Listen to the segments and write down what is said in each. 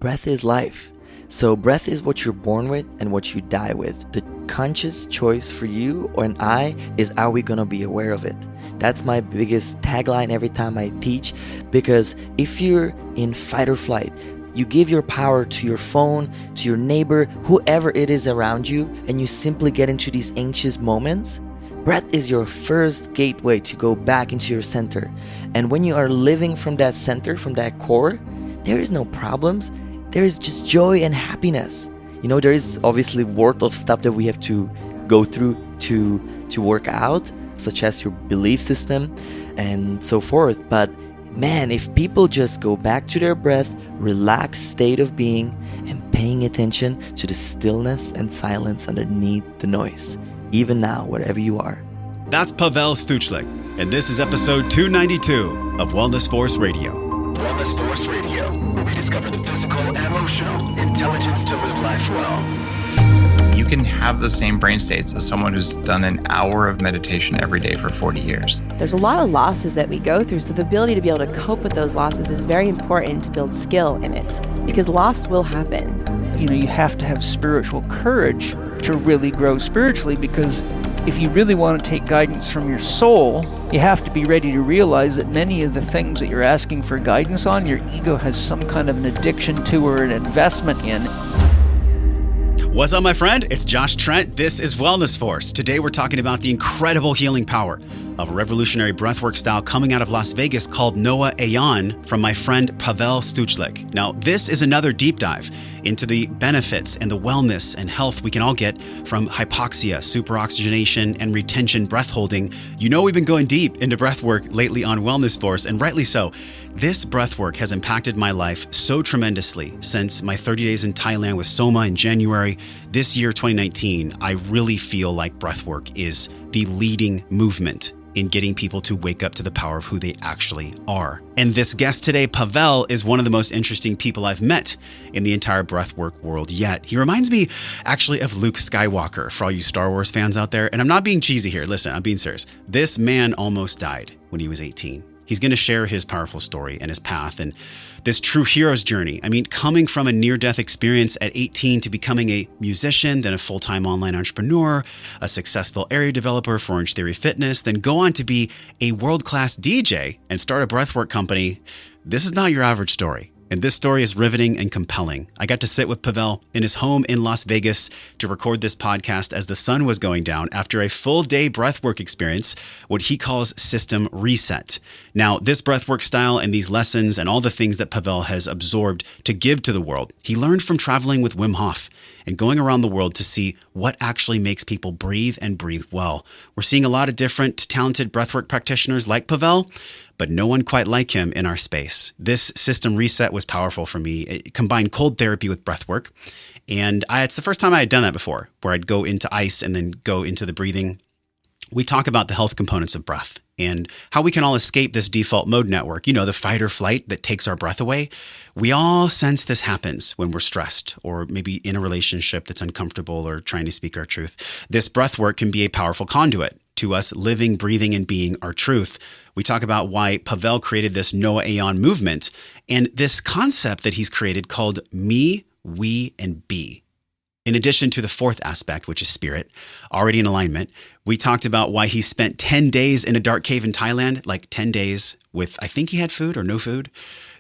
breath is life. So breath is what you're born with and what you die with. The conscious choice for you and I is, are we going to be aware of it? That's my biggest tagline every time I teach, because if you're in fight or flight, you give your power to your phone, to your neighbor, whoever it is around you, and you simply get into these anxious moments. Breath is your first gateway to go back into your center. And when you are living from that center, from that core, there is no problems. There is just joy and happiness. There is obviously worth of stuff that we have to go through to work out, such as your belief system and so forth. But man, if people just go back to their breath, relaxed state of being, and paying attention to the stillness and silence underneath the noise, even now, wherever you are. That's Pavel Stuchlik, and this is episode 292 of Wellness Force Radio. Wellness Force Radio, where we discover the physical and emotional intelligence to live life well. You can have the same brain states as someone who's done an hour of meditation every day for 40 years. There's a lot of losses that we go through, so the ability to be able to cope with those losses is very important to build skill in it, because loss will happen. You have to have spiritual courage to really grow spiritually, because if you really want to take guidance from your soul, you have to be ready to realize that many of the things that you're asking for guidance on, your ego has some kind of an addiction to or an investment in. What's up, my friend? It's Josh Trent. This is Wellness Force. Today we're talking about the incredible healing power of a revolutionary breathwork style coming out of Las Vegas called NOA AON from my friend Pavel Stuchlik. Now, this is another deep dive into the benefits and the wellness and health we can all get from hypoxia, superoxygenation, and retention breath holding. We've been going deep into breathwork lately on Wellness Force, and rightly so. This breathwork has impacted my life so tremendously since my 30 days in Thailand with Soma in January. This year, 2019, I really feel like breathwork is the leading movement in getting people to wake up to the power of who they actually are. And this guest today, Pavel, is one of the most interesting people I've met in the entire breathwork world yet. He reminds me actually of Luke Skywalker, for all you Star Wars fans out there. And I'm not being cheesy here. Listen, I'm being serious. This man almost died when he was 18. He's going to share his powerful story and his path and this true hero's journey. Coming from a near-death experience at 18 to becoming a musician, then a full-time online entrepreneur, a successful area developer for Orange Theory Fitness, then go on to be a world-class DJ and start a breathwork company. This is not your average story. And this story is riveting and compelling. I got to sit with Pavel in his home in Las Vegas to record this podcast as the sun was going down after a full day breathwork experience, what he calls system reset. Now, this breathwork style and these lessons and all the things that Pavel has absorbed to give to the world, he learned from traveling with Wim Hof and going around the world to see what actually makes people breathe and breathe well. We're seeing a lot of different talented breathwork practitioners like Pavel, but no one quite like him in our space. This system reset was powerful for me. It combined cold therapy with breathwork. And it's the first time I had done that before, where I'd go into ice and then go into the breathing. We talk about the health components of breath and how we can all escape this default mode network, the fight or flight that takes our breath away. We all sense this happens when we're stressed or maybe in a relationship that's uncomfortable or trying to speak our truth. This breath work can be a powerful conduit to us living, breathing, and being our truth. We talk about why Pavel created this NOA AON movement and this concept that he's created called me, we, and be. In addition to the fourth aspect, which is spirit, already in alignment, we talked about why he spent 10 days in a dark cave in Thailand, like 10 days with, I think he had food or no food.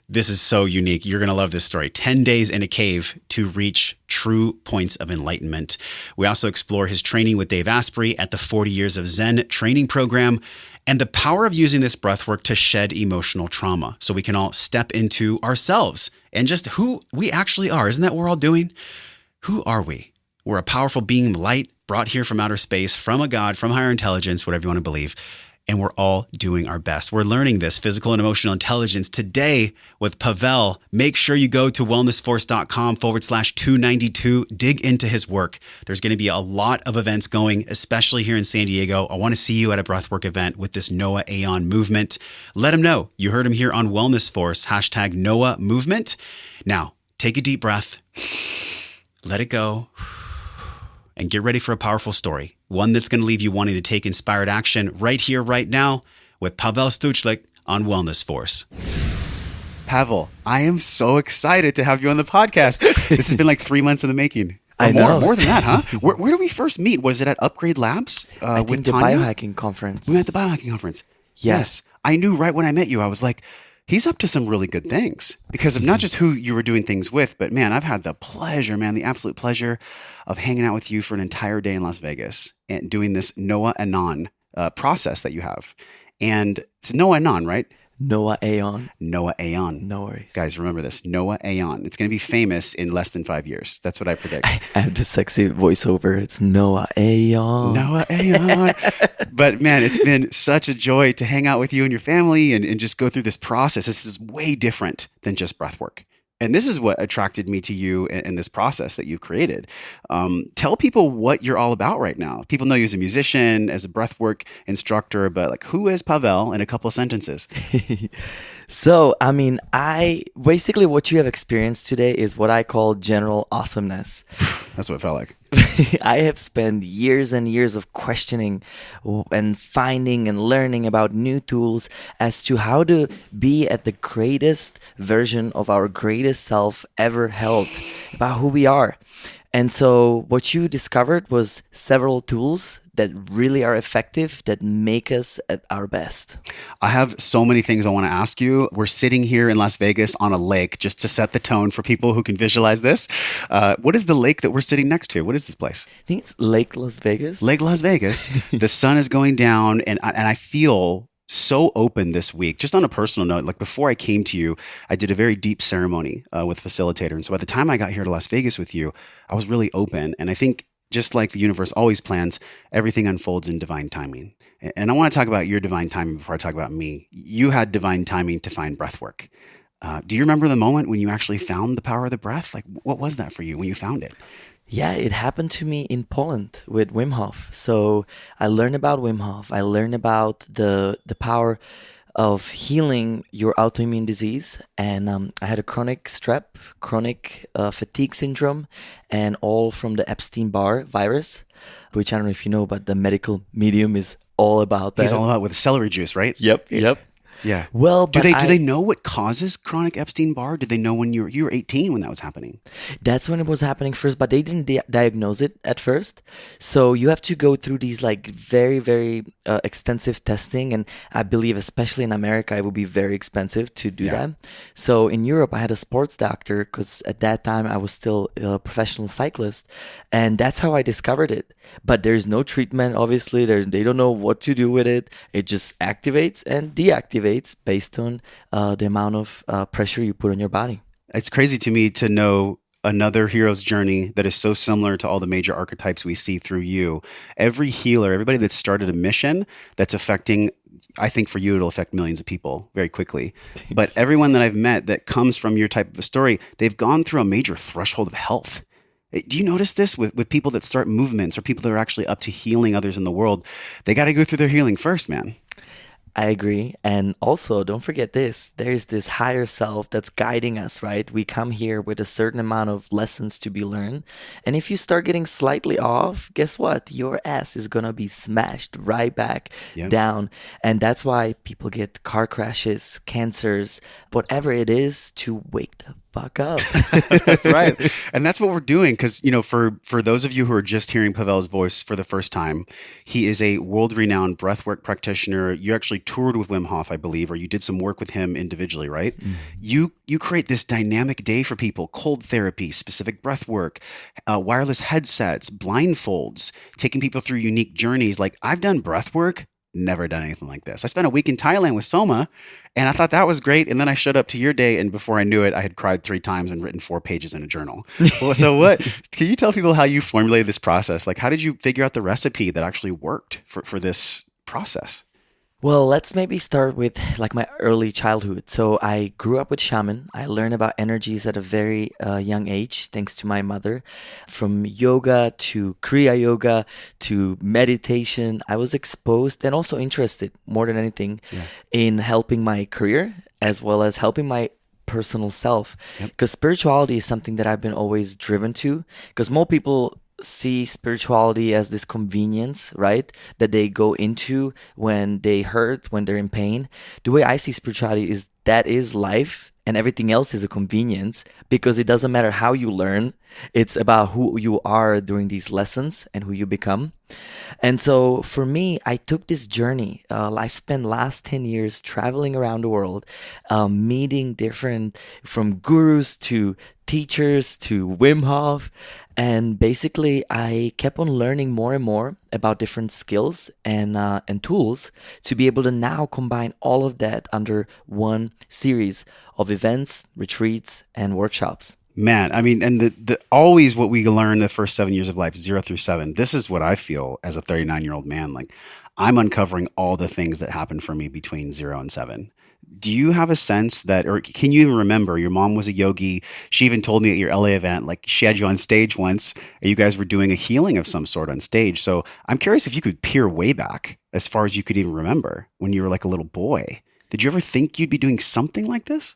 This is so unique. You're going to love this story. 10 days in a cave to reach true points of enlightenment. We also explore his training with Dave Asprey at the 40 Years of Zen training program and the power of using this breathwork to shed emotional trauma so we can all step into ourselves and just who we actually are. Isn't that what we're all doing? Who are we? We're a powerful being of light brought here from outer space, from a God, from higher intelligence, whatever you want to believe. And we're all doing our best. We're learning this physical and emotional intelligence today with Pavel. Make sure you go to wellnessforce.com/292. Dig into his work. There's going to be a lot of events going, especially here in San Diego. I want to see you at a breathwork event with this NOA AON movement. Let him know you heard him here on Wellness Force, #NOA movement. Now, take a deep breath, let it go, and get ready for a powerful story. One that's going to leave you wanting to take inspired action right here, right now with Pavel Stuchlik on Wellness Force. Pavel, I am so excited to have you on the podcast. This has been like 3 months in the making. I know. More than that, huh? Where did we first meet? Was it at Upgrade Labs? I think with the Tanya? biohacking conference. We met at the biohacking conference. Yeah. Yes. I knew right when I met you, I was like, he's up to some really good things because of not just who you were doing things with, but man, I've had the pleasure, man, the absolute pleasure of hanging out with you for an entire day in Las Vegas and doing this NOA AON process that you have. And it's NOA AON, right? NOA AON. NOA AON. No worries. Guys, remember this. NOA AON. It's going to be famous in less than 5 years. That's what I predict. I have the sexy voiceover. It's NOA AON. NOA AON. But man, it's been such a joy to hang out with you and your family and just go through this process. This is way different than just breath work. And this is what attracted me to you in this process that you've created. Tell people what you're all about right now. People know you as a musician, as a breathwork instructor, but like, who is Pavel in a couple of sentences? So, I mean, basically what you have experienced today is what I call general awesomeness. That's what it felt like. I have spent years and years of questioning and finding and learning about new tools as to how to be at the greatest version of our greatest self ever held, about who we are. And so what you discovered was several tools that really are effective, that make us at our best. I have so many things I want to ask you. We're sitting here in Las Vegas on a lake, just to set the tone for people who can visualize this. What is the lake that we're sitting next to? What is this place? I think it's Lake Las Vegas. Lake Las Vegas. The sun is going down, and I feel so open this week. Just on a personal note, like before I came to you, I did a very deep ceremony with facilitator. And so by the time I got here to Las Vegas with you, I was really open. And I think just like the universe always plans, everything unfolds in divine timing. And I want to talk about your divine timing before I talk about me. You had divine timing to find breath work. Do you remember the moment when you actually found the power of the breath? Like, what was that for you when you found it? Yeah, it happened to me in Poland with Wim Hof. So I learned about Wim Hof. I learned about the power of healing your autoimmune disease. And I had a chronic strep, chronic fatigue syndrome, and all from the Epstein-Barr virus, which I don't know if you know, but the medical medium is all about that. He's all about with celery juice, right? Yep. Yeah. Well, do they know what causes chronic Epstein-Barr? Did they know when you were 18 when that was happening? That's when it was happening first, but they didn't diagnose it at first. So you have to go through these like very, very extensive testing. And I believe, especially in America, it would be very expensive to do that. So in Europe, I had a sports doctor because at that time I was still a professional cyclist. And that's how I discovered it. But there's no treatment, obviously. They don't know what to do with it. It just activates and deactivates based on the amount of pressure you put on your body. It's crazy to me to know another hero's journey that is so similar to all the major archetypes we see through you. Every healer, everybody that's started a mission that's affecting, I think for you, it'll affect millions of people very quickly. But everyone that I've met that comes from your type of a story, they've gone through a major threshold of health. Do you notice this with people that start movements or people that are actually up to healing others in the world? They got to go through their healing first, man. I agree. And also, don't forget this. There's this higher self that's guiding us, right? We come here with a certain amount of lessons to be learned. And if you start getting slightly off, guess what? Your ass is going to be smashed right back down. And that's why people get car crashes, cancers, whatever it is, to wake the fuck up. That's right. And that's what we're doing. Because, for those of you who are just hearing Pavel's voice for the first time, he is a world-renowned breathwork practitioner. You actually toured with Wim Hof, I believe, or you did some work with him individually, right? Mm-hmm. You create this dynamic day for people, cold therapy, specific breathwork, wireless headsets, blindfolds, taking people through unique journeys. Like, I've done breathwork, never done anything like this. I spent a week in Thailand with Soma, and I thought that was great. And then I showed up to your day, and before I knew it, I had cried 3 times and written 4 pages in a journal. So can you tell people how you formulated this process? Like, how did you figure out the recipe that actually worked for this process? Well, let's maybe start with like my early childhood. So I grew up with shaman. I learned about energies at a very young age, thanks to my mother. From yoga to Kriya yoga to meditation, I was exposed and also interested more than anything in helping my career as well as helping my personal self. Because spirituality is something that I've been always driven to. Because more people see spirituality as this convenience, right? That they go into when they hurt, when they're in pain. The way I see spirituality is that is life and everything else is a convenience because it doesn't matter how you learn. It's about who you are during these lessons and who you become. And so for me, I took this journey. I spent last 10 years traveling around the world, meeting different, from gurus to teachers to Wim Hof. And basically, I kept on learning more and more about different skills and tools to be able to now combine all of that under one series of events, retreats, and workshops. Man, I mean, and the always what we learn the first 7 years of life, 0 through 7. This is what I feel as a 39-year-old man. Like, I'm uncovering all the things that happened for me between 0 and 7. Do you have a sense that, or can you even remember, your mom was a yogi? She even told me at your LA event, like she had you on stage once, and you guys were doing a healing of some sort on stage. So I'm curious if you could peer way back as far as you could even remember when you were like a little boy. Did you ever think you'd be doing something like this?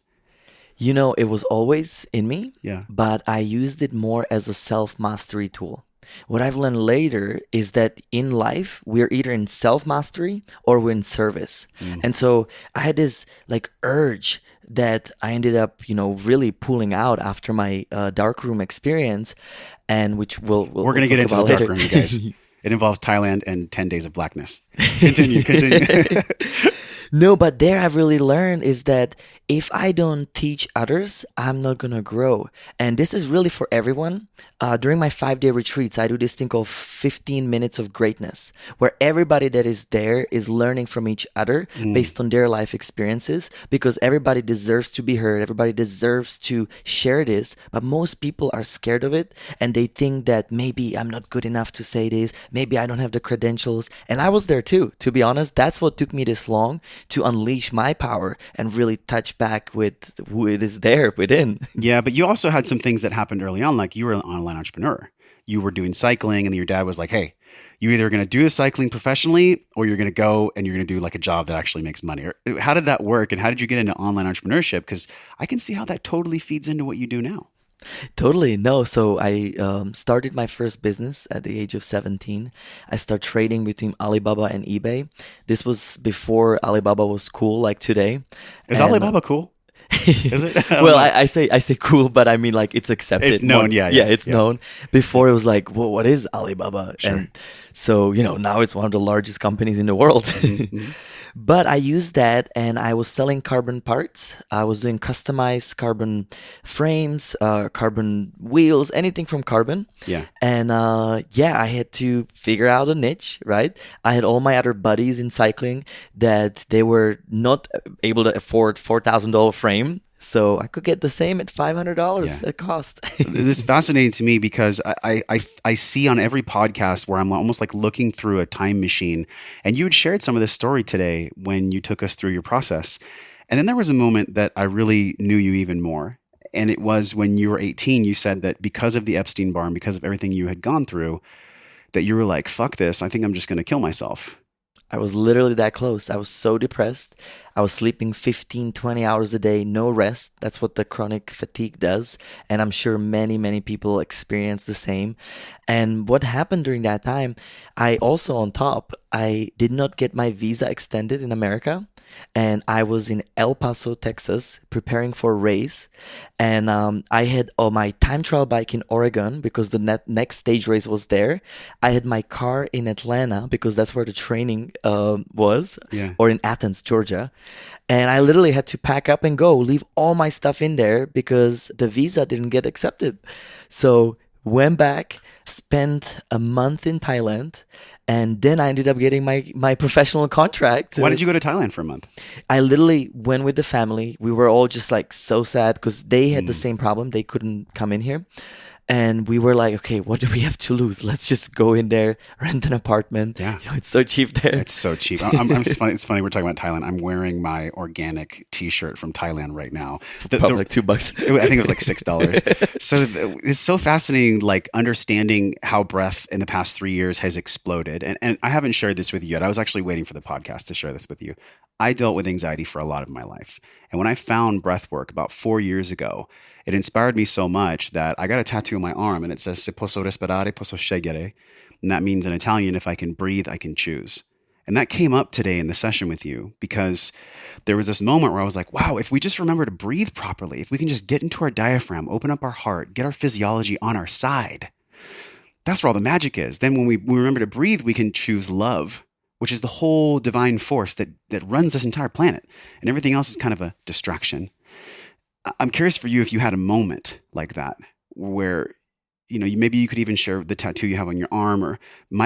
You know, it was always in me, Yeah. but I used it more as a self-mastery tool. What I've learned later is that in life, we're either in self-mastery or we're in service. And so I had this like urge that I ended up, really pulling out after my darkroom experience, and which we're going to get into the later. darkroom, you guys. It involves Thailand and 10 days of blackness. Continue. No, but there I've really learned is that if I don't teach others, I'm not going to grow. And this is really for everyone. During my 5-day retreats, I do this thing called 15 minutes of greatness, where everybody that is there is learning from each other based on their life experiences, because everybody deserves to be heard. Everybody deserves to share this, but most people are scared of it. And they think that maybe I'm not good enough to say this. Maybe I don't have the credentials. And I was there too, to be honest. That's what took me this long to unleash my power and really touch back with who it is there within. Yeah, but you also had some things that happened early on, like you were an online entrepreneur. You were doing cycling, and then your dad was like, hey, you're either going to do the cycling professionally or you're going to go and you're going to do like a job that actually makes money. How did that work, and how did you get into online entrepreneurship? Because I can see how that totally feeds into what you do now. Totally. No. So I started my first business at the age of 17. I started trading between Alibaba and eBay. This was before Alibaba was cool like today. Is Alibaba cool? Is it? Well, I say cool, but I mean like it's accepted. It's known, yeah, it's known. Before it was like, well, what is Alibaba? Sure. And so, now it's one of the largest companies in the world. But I used that, and I was selling carbon parts. I was doing customized carbon frames, carbon wheels, anything from carbon. Yeah. And I had to figure out a niche, right? I had all my other buddies in cycling that they were not able to afford $4,000 frame. So I could get the same at $500 at cost. This is fascinating to me because I see on every podcast where I'm almost like looking through a time machine, and you had shared some of this story today when you took us through your process. And then there was a moment that I really knew you even more. And it was when you were 18, you said that because of the Epstein-Barr, because of everything you had gone through, that you were like, fuck this, I think I'm just going to kill myself. I was literally that close. I was so depressed. I was sleeping 15, 20 hours a day, no rest. That's what the chronic fatigue does. And I'm sure many, many people experience the same. And what happened during that time, I also, on top, I did not get my visa extended in America. And I was in El Paso, Texas, preparing for a race. And I had my time trial bike in Oregon because the next stage race was there. I had my car in Atlanta because that's where the training was, or in Athens, Georgia. And I literally had to pack up and go, leave all my stuff in there because the visa didn't get accepted. So went back, spent a month in Thailand, and then I ended up getting my professional contract. Why did you go to Thailand for a month? I literally went with the family. We were all just like so sad because they had the same problem. They couldn't come in here. And we were like, okay, what do we have to lose? Let's just go in there, rent an apartment. Yeah. It's so cheap there. It's so cheap. It's funny we're talking about Thailand. I'm wearing my organic t-shirt from Thailand right now. Probably like $2. I think it was like $6. So it's so fascinating, like understanding how breath in the past 3 years has exploded. And I haven't shared this with you yet. I was actually waiting for the podcast to share this with you. I dealt with anxiety for a lot of my life. And when I found breathwork about 4 years ago, it inspired me so much that I got a tattoo on my arm, and it says, Se posso respirare, posso scegliere. And that means in Italian, if I can breathe, I can choose. And that came up today in the session with you because there was this moment where I was like, wow, if we just remember to breathe properly, if we can just get into our diaphragm, open up our heart, get our physiology on our side, that's where all the magic is. Then when we remember to breathe, we can choose love, which is the whole divine force that runs this entire planet. And everything else is kind of a distraction. I'm curious for you if you had a moment like that where, maybe you could even share the tattoo you have on your arm, or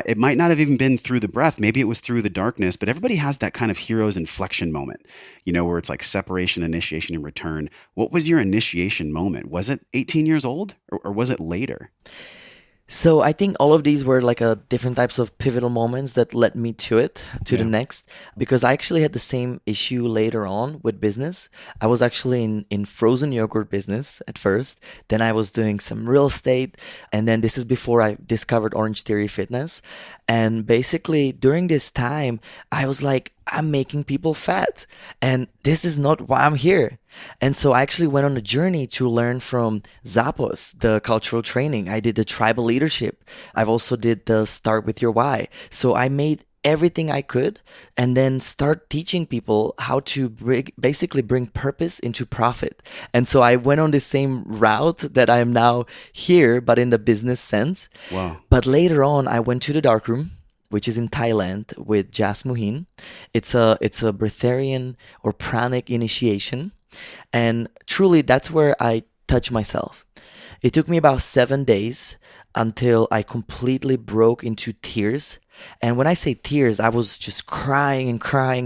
it might not have even been through the breath. Maybe it was through the darkness, but everybody has that kind of hero's inflection moment, where it's like separation, initiation, and return. What was your initiation moment? Was it 18 years old or was it later? So I think all of these were like different types of pivotal moments that led me to the next, because I actually had the same issue later on with business. I was actually in frozen yogurt business at first. Then I was doing some real estate. And then this is before I discovered Orange Theory Fitness. And basically during this time, I was like, I'm making people fat and this is not why I'm here. And so I actually went on a journey to learn from Zappos, the cultural training. I did the tribal leadership. I've also did the start with your why. So I made everything I could and then start teaching people how to basically bring purpose into profit. And so I went on the same route that I am now here, but in the business sense. Wow. But later on, I went to the darkroom, which is in Thailand, with Jas Muhin. It's a breatharian or pranic initiation. And truly, that's where I touch myself. It took me about 7 days until I completely broke into tears. And when I say tears, I was just crying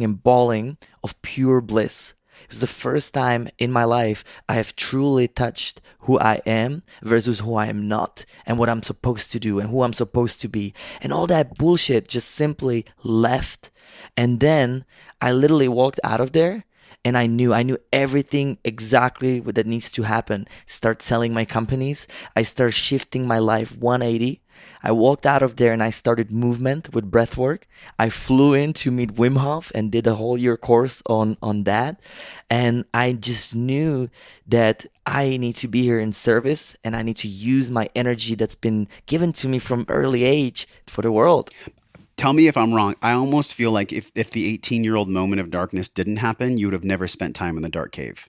and bawling of pure bliss. It was the first time in my life I have truly touched who I am versus who I am not, and what I'm supposed to do and who I'm supposed to be. And all that bullshit just simply left. And then I literally walked out of there and I knew everything exactly that needs to happen. Start selling my companies. I start shifting my life 180. I walked out of there and I started movement with breathwork. I flew in to meet Wim Hof and did a whole year course on that. And I just knew that I need to be here in service and I need to use my energy that's been given to me from early age for the world. Tell me if I'm wrong. I almost feel like if the 18-year-old moment of darkness didn't happen, you would have never spent time in the dark cave.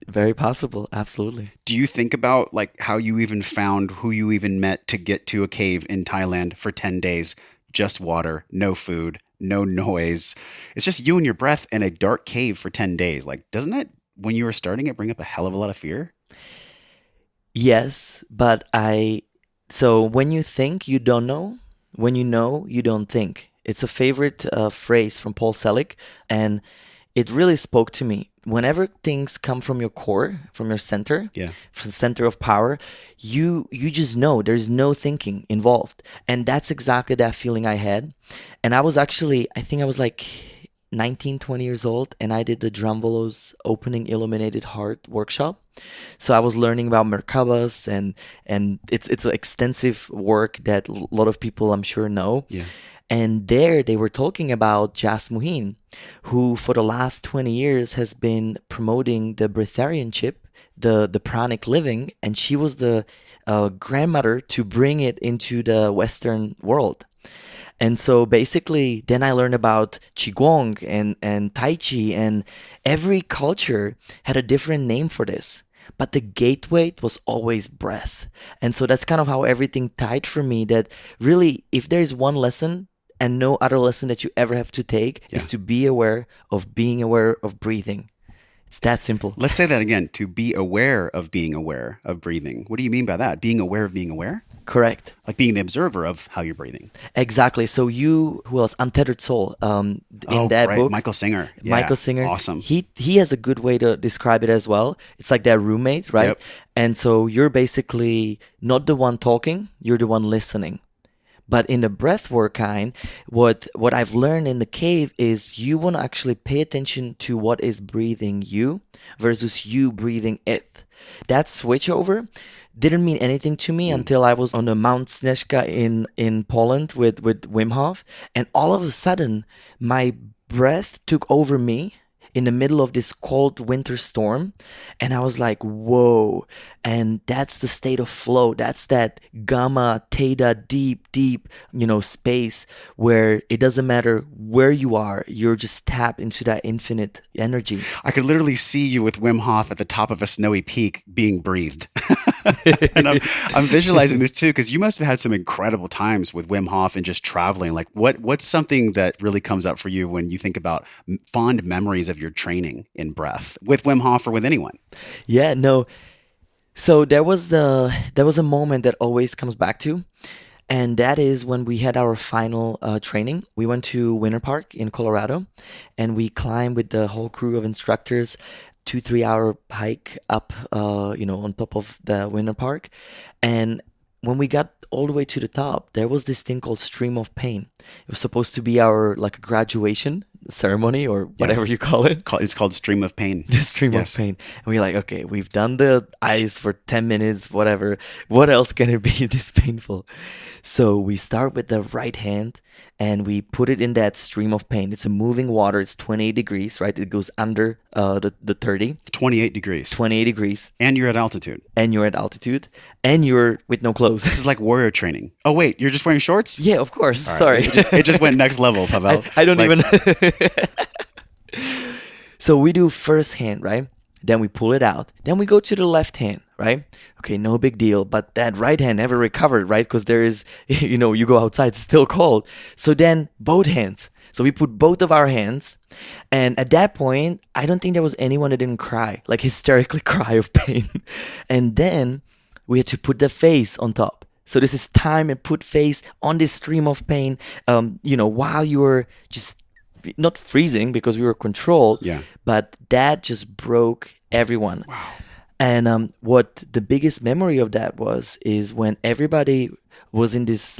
Very possible. Absolutely. Do you think about like how you even found who you even met to get to a cave in Thailand for 10 days, just water, no food, no noise. It's just you and your breath in a dark cave for 10 days. Like, doesn't that, when you were starting it, bring up a hell of a lot of fear? Yes, but so when you think, you don't know. When you know, you don't think. It's a favorite phrase from Pavel Stuchlik, and it really spoke to me. Whenever things come from your core, from your center, from the center of power, you just know there's no thinking involved. And that's exactly that feeling I had. And I was actually, I think I was like 19, 20 years old, and I did the Drumvolo's opening illuminated heart workshop. So I was learning about Merkabas, and it's an extensive work that a lot of people I'm sure know. Yeah. And there they were talking about Jas Muhin, who for the last 20 years has been promoting the breatharianship, the pranic living, and she was the grandmother to bring it into the Western world. And so basically, then I learned about Qigong and Tai Chi, and every culture had a different name for this. But the gateway was always breath. And so that's kind of how everything tied for me, that really, if there's one lesson and no other lesson that you ever have to take, is to be aware of being aware of breathing. It's that simple. Let's say that again, to be aware of being aware of breathing. What do you mean by that? Being aware of being aware? Correct. Like being the observer of how you're breathing. Exactly. So who else? Untethered Soul. In that right. book. Michael Singer. Yeah. Michael Singer. Awesome. He has a good way to describe it as well. It's like that roommate, right? Yep. And so you're basically not the one talking, you're the one listening. But in the breathwork kind, what I've learned in the cave is you want to actually pay attention to what is breathing you versus you breathing it. That switchover didn't mean anything to me until I was on the Mount Snezka in Poland with Wim Hof. And all of a sudden, my breath took over me in the middle of this cold winter storm. And I was like, whoa. And that's the state of flow. That's that gamma, theta, deep, space where it doesn't matter where you are. You're just tapped into that infinite energy. I could literally see you with Wim Hof at the top of a snowy peak being breathed. And I'm visualizing this too, because you must have had some incredible times with Wim Hof and just traveling. Like what's something that really comes up for you when you think about fond memories of your training in breath with Wim Hof or with anyone? Yeah, no. So there was a moment that always comes back to, and that is when we had our final training. We went to Winter Park in Colorado, and we climbed with the whole crew of instructors 2-3 hour hike up, on top of the Winter Park. And when we got all the way to the top, there was this thing called Stream of Pain. It was supposed to be our graduation ceremony or whatever you call it. It's called Stream of Pain. The Stream of Pain. And we're like, okay, we've done the ice for 10 minutes, whatever. What else can it be this painful? So we start with the right hand and we put it in that stream of pain. It's a moving water. It's 28 degrees, right? It goes under the 30. 28 degrees. 28 degrees. And you're at altitude. And you're with no clothes. This is like warrior training. Oh, wait, you're just wearing shorts? Yeah, of course. Right. Sorry. It just went next level, Pavel. I don't even... So we do first hand, right? Then we pull it out. Then we go to the left hand, right? Okay, no big deal. But that right hand never recovered, right? Because there is, you go outside, it's still cold. So then both hands. So we put both of our hands. And at that point, I don't think there was anyone that didn't cry, like hysterically cry of pain. And then we had to put the face on top. So this is time and put face on this stream of pain, while you were just not freezing because we were controlled, but that just broke everyone. Wow. And what the biggest memory of that is when everybody was in this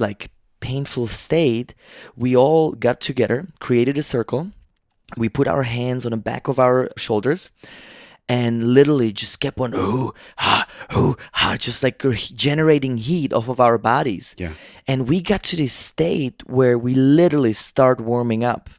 painful state, we all got together, created a circle. We put our hands on the back of our shoulders and literally just kept on, just generating heat off of our bodies. Yeah. And we got to this state where we literally start warming up.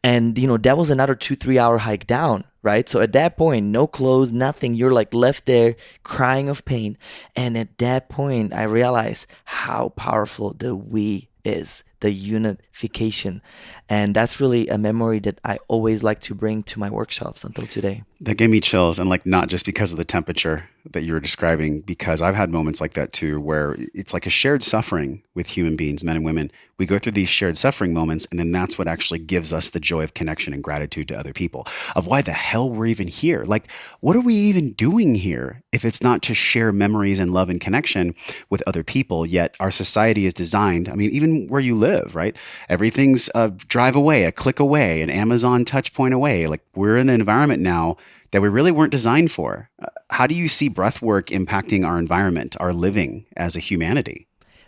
And, that was another 2-3 hour hike down, right? So at that point, no clothes, nothing. You're left there crying of pain. And at that point, I realized how powerful the we is, the unification. And that's really a memory that I always like to bring to my workshops until today. That gave me chills, and not just because of the temperature that you were describing, because I've had moments like that too, where it's like a shared suffering with human beings, men and women. We go through these shared suffering moments, and then that's what actually gives us the joy of connection and gratitude to other people, of why the hell we're even here. What are we even doing here if it's not to share memories and love and connection with other people? Yet our society is designed, even where you live, right? Everything's a drive away, a click away, an Amazon touch point away. We're in an environment now that we really weren't designed for. How do you see breath work impacting our environment, our living as a humanity?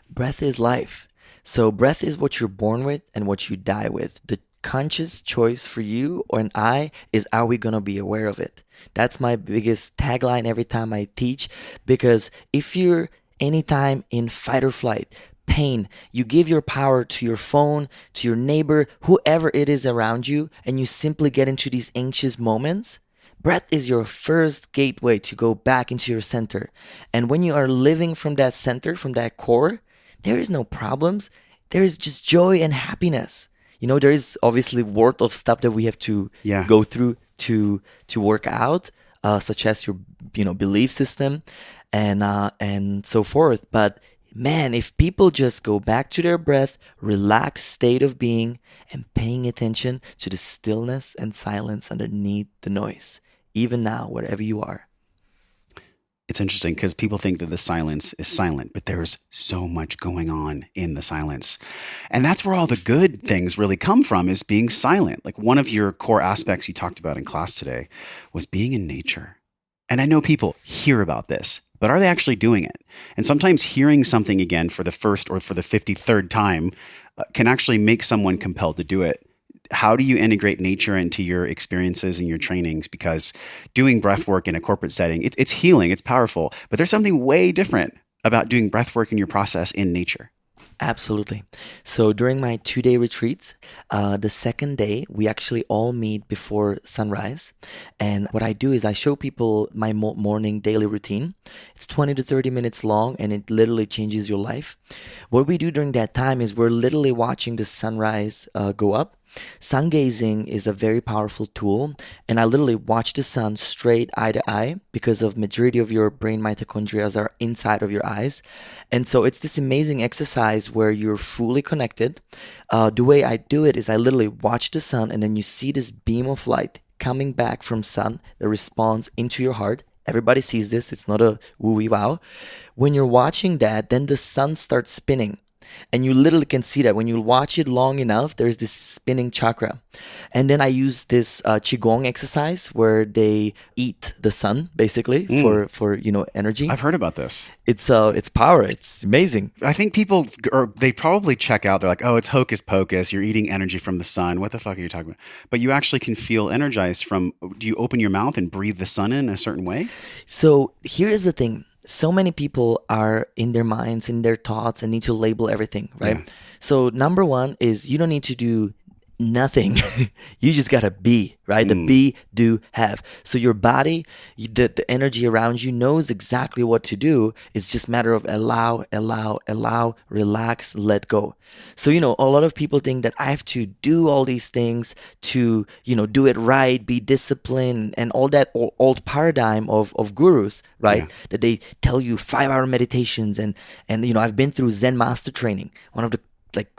Breath is life. So breath is what you're born with and what you die with. The conscious choice for you or an I is, are we going to be aware of it? That's my biggest tagline every time I teach, because if you're anytime in fight or flight, pain, you give your power to your phone, to your neighbor, whoever it is around you, and you simply get into these anxious moments, breath is your first gateway to go back into your center. And when you are living from that center, from that core, there is no problems. There is just joy and happiness. There is obviously worth of stuff that we have to go through to work out, such as your belief system and so forth. But man, if people just go back to their breath, relaxed state of being, and paying attention to the stillness and silence underneath the noise, even now, wherever you are. It's interesting because people think that the silence is silent, but there's so much going on in the silence. And that's where all the good things really come from, is being silent. One of your core aspects you talked about in class today was being in nature. And I know people hear about this, but are they actually doing it? And sometimes hearing something again for the first or for the 53rd time can actually make someone compelled to do it. How do you integrate nature into your experiences and your trainings? Because doing breath work in a corporate setting, it's healing, it's powerful, but there's something way different about doing breath work in your process in nature. Absolutely. So during my 2-day retreats, the second day, we actually all meet before sunrise. And what I do is I show people my morning daily routine. It's 20 to 30 minutes long, and it literally changes your life. What we do during that time is we're literally watching the sunrise go up. Sun gazing is a very powerful tool, and I literally watch the sun straight eye to eye because of majority of your brain mitochondria are inside of your eyes. And so it's this amazing exercise where you're fully connected. The way I do it is I literally watch the sun, and then you see this beam of light coming back from sun that responds into your heart. Everybody sees this. It's not a woo-wee wow. When you're watching that, then the sun starts spinning. And you literally can see that when you watch it long enough, there's this spinning chakra. And then I use this qigong exercise where they eat the sun basically for energy. I've heard about this. It's power. It's amazing. I think people, or they probably check out. They're like, oh, it's hocus pocus. You're eating energy from the sun. What the fuck are you talking about? But you actually can feel energized from, do you open your mouth and breathe the sun in a certain way? So here's the thing. So many people are in their minds, in their thoughts, and need to label everything, right? Yeah. So number one is you don't need to do nothing. You just gotta be, right? The be, do, have. So your body, the energy around you knows exactly what to do. It's just a matter of allow, relax, let go. So, a lot of people think that I have to do all these things to, do it right, be disciplined, and all that old paradigm of gurus, right? Yeah. That they tell you 5-hour meditations and I've been through Zen master training. One of the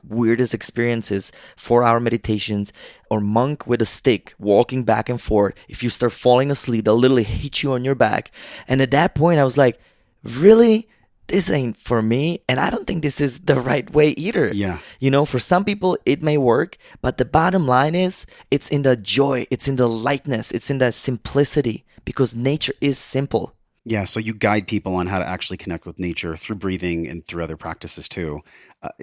weirdest experiences, 4-hour meditations, or monk with a stick walking back and forth. If you start falling asleep, they'll literally hit you on your back. And at that point, I was like, really? This ain't for me. And I don't think this is the right way either. Yeah. For some people, it may work, but the bottom line is it's in the joy, it's in the lightness, it's in the simplicity, because nature is simple. Yeah, so you guide people on how to actually connect with nature through breathing and through other practices too.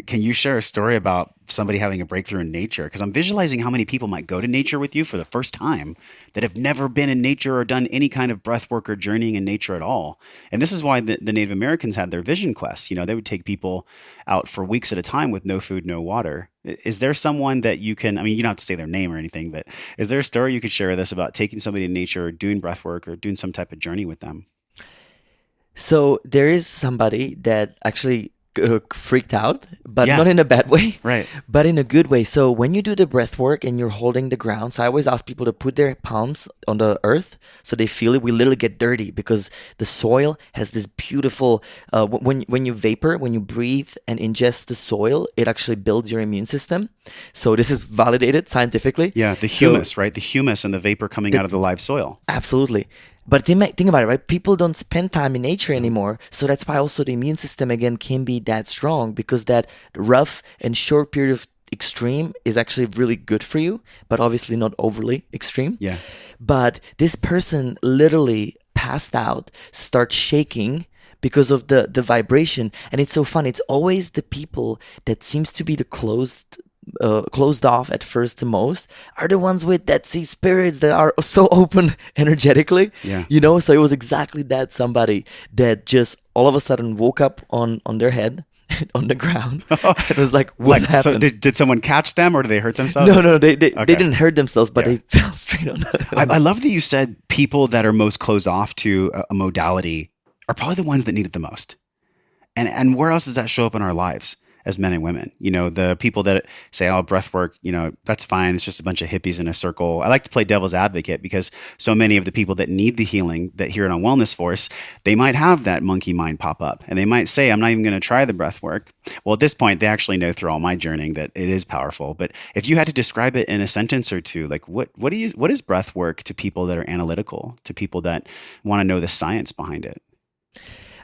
Can you share a story about somebody having a breakthrough in nature? Because I'm visualizing how many people might go to nature with you for the first time that have never been in nature or done any kind of breath work or journeying in nature at all. And this is why the Native Americans had their vision quests. They would take people out for weeks at a time with no food, no water. Is there someone that you can, you don't have to say their name or anything, but is there a story you could share with us about taking somebody in nature or doing breath work or doing some type of journey with them? So there is somebody that actually freaked out, but not in a bad way, right? But in a good way. So when you do the breath work and you're holding the ground, so I always ask people to put their palms on the earth so they feel it. We literally get dirty because the soil has this beautiful, when you vapor, when you breathe and ingest the soil, it actually builds your immune system. So this is validated scientifically. Yeah, the humus, right? The humus and the vapor coming out of the live soil. Absolutely. But think about it, right? People don't spend time in nature anymore. So that's why also the immune system, again, can be that strong, because that rough and short period of extreme is actually really good for you, but obviously not overly extreme. Yeah. But this person literally passed out, start shaking because of the vibration. And it's so fun. It's always the people that seems to be the closed off at first the most are the ones with Dead Sea spirits that are so open energetically. Yeah. So it was exactly that somebody that just all of a sudden woke up on their head on the ground. It was like, what happened? So did someone catch them or did they hurt themselves? No, they didn't hurt themselves, but they fell straight on the I love that you said people that are most closed off to a modality are probably the ones that need it the most. And where else does that show up in our lives as men and women? The people that say, oh, breath work, that's fine. It's just a bunch of hippies in a circle. I like to play devil's advocate because so many of the people that need the healing that hear it on Wellness Force, they might have that monkey mind pop up and they might say, I'm not even going to try the breath work. Well, at this point, they actually know through all my journeying that it is powerful. But if you had to describe it in a sentence or two, like what is breath work to people that are analytical, to people that want to know the science behind it?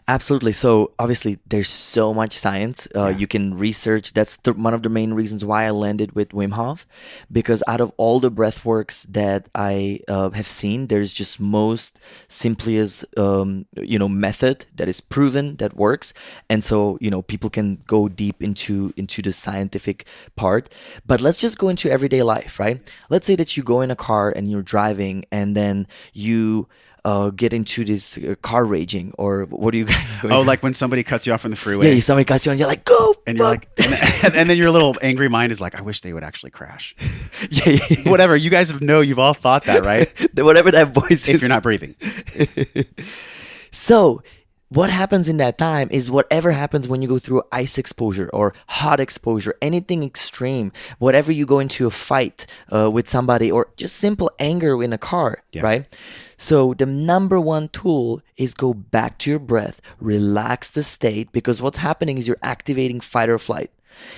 Absolutely. So obviously there's so much science. You can research. That's one of the main reasons why I landed with Wim Hof, because out of all the breath works that I have seen, there's just most simplest, method that is proven that works. And so, people can go deep into the scientific part, but let's just go into everyday life, right? Let's say that you go in a car and you're driving and then you get into this car raging, or what do you guys? Oh, like when somebody cuts you off on the freeway. Yeah, somebody cuts you on, you're like, go, and you're like, and then your little angry mind is like, I wish they would actually crash. yeah. Whatever. You guys know, you've all thought that, right? Whatever that voice is. If you're not breathing. So what happens in that time is whatever happens when you go through ice exposure or hot exposure, anything extreme, whatever you go into a fight with somebody, or just simple anger in a car, right? So the number one tool is go back to your breath, relax the state, because what's happening is you're activating fight or flight.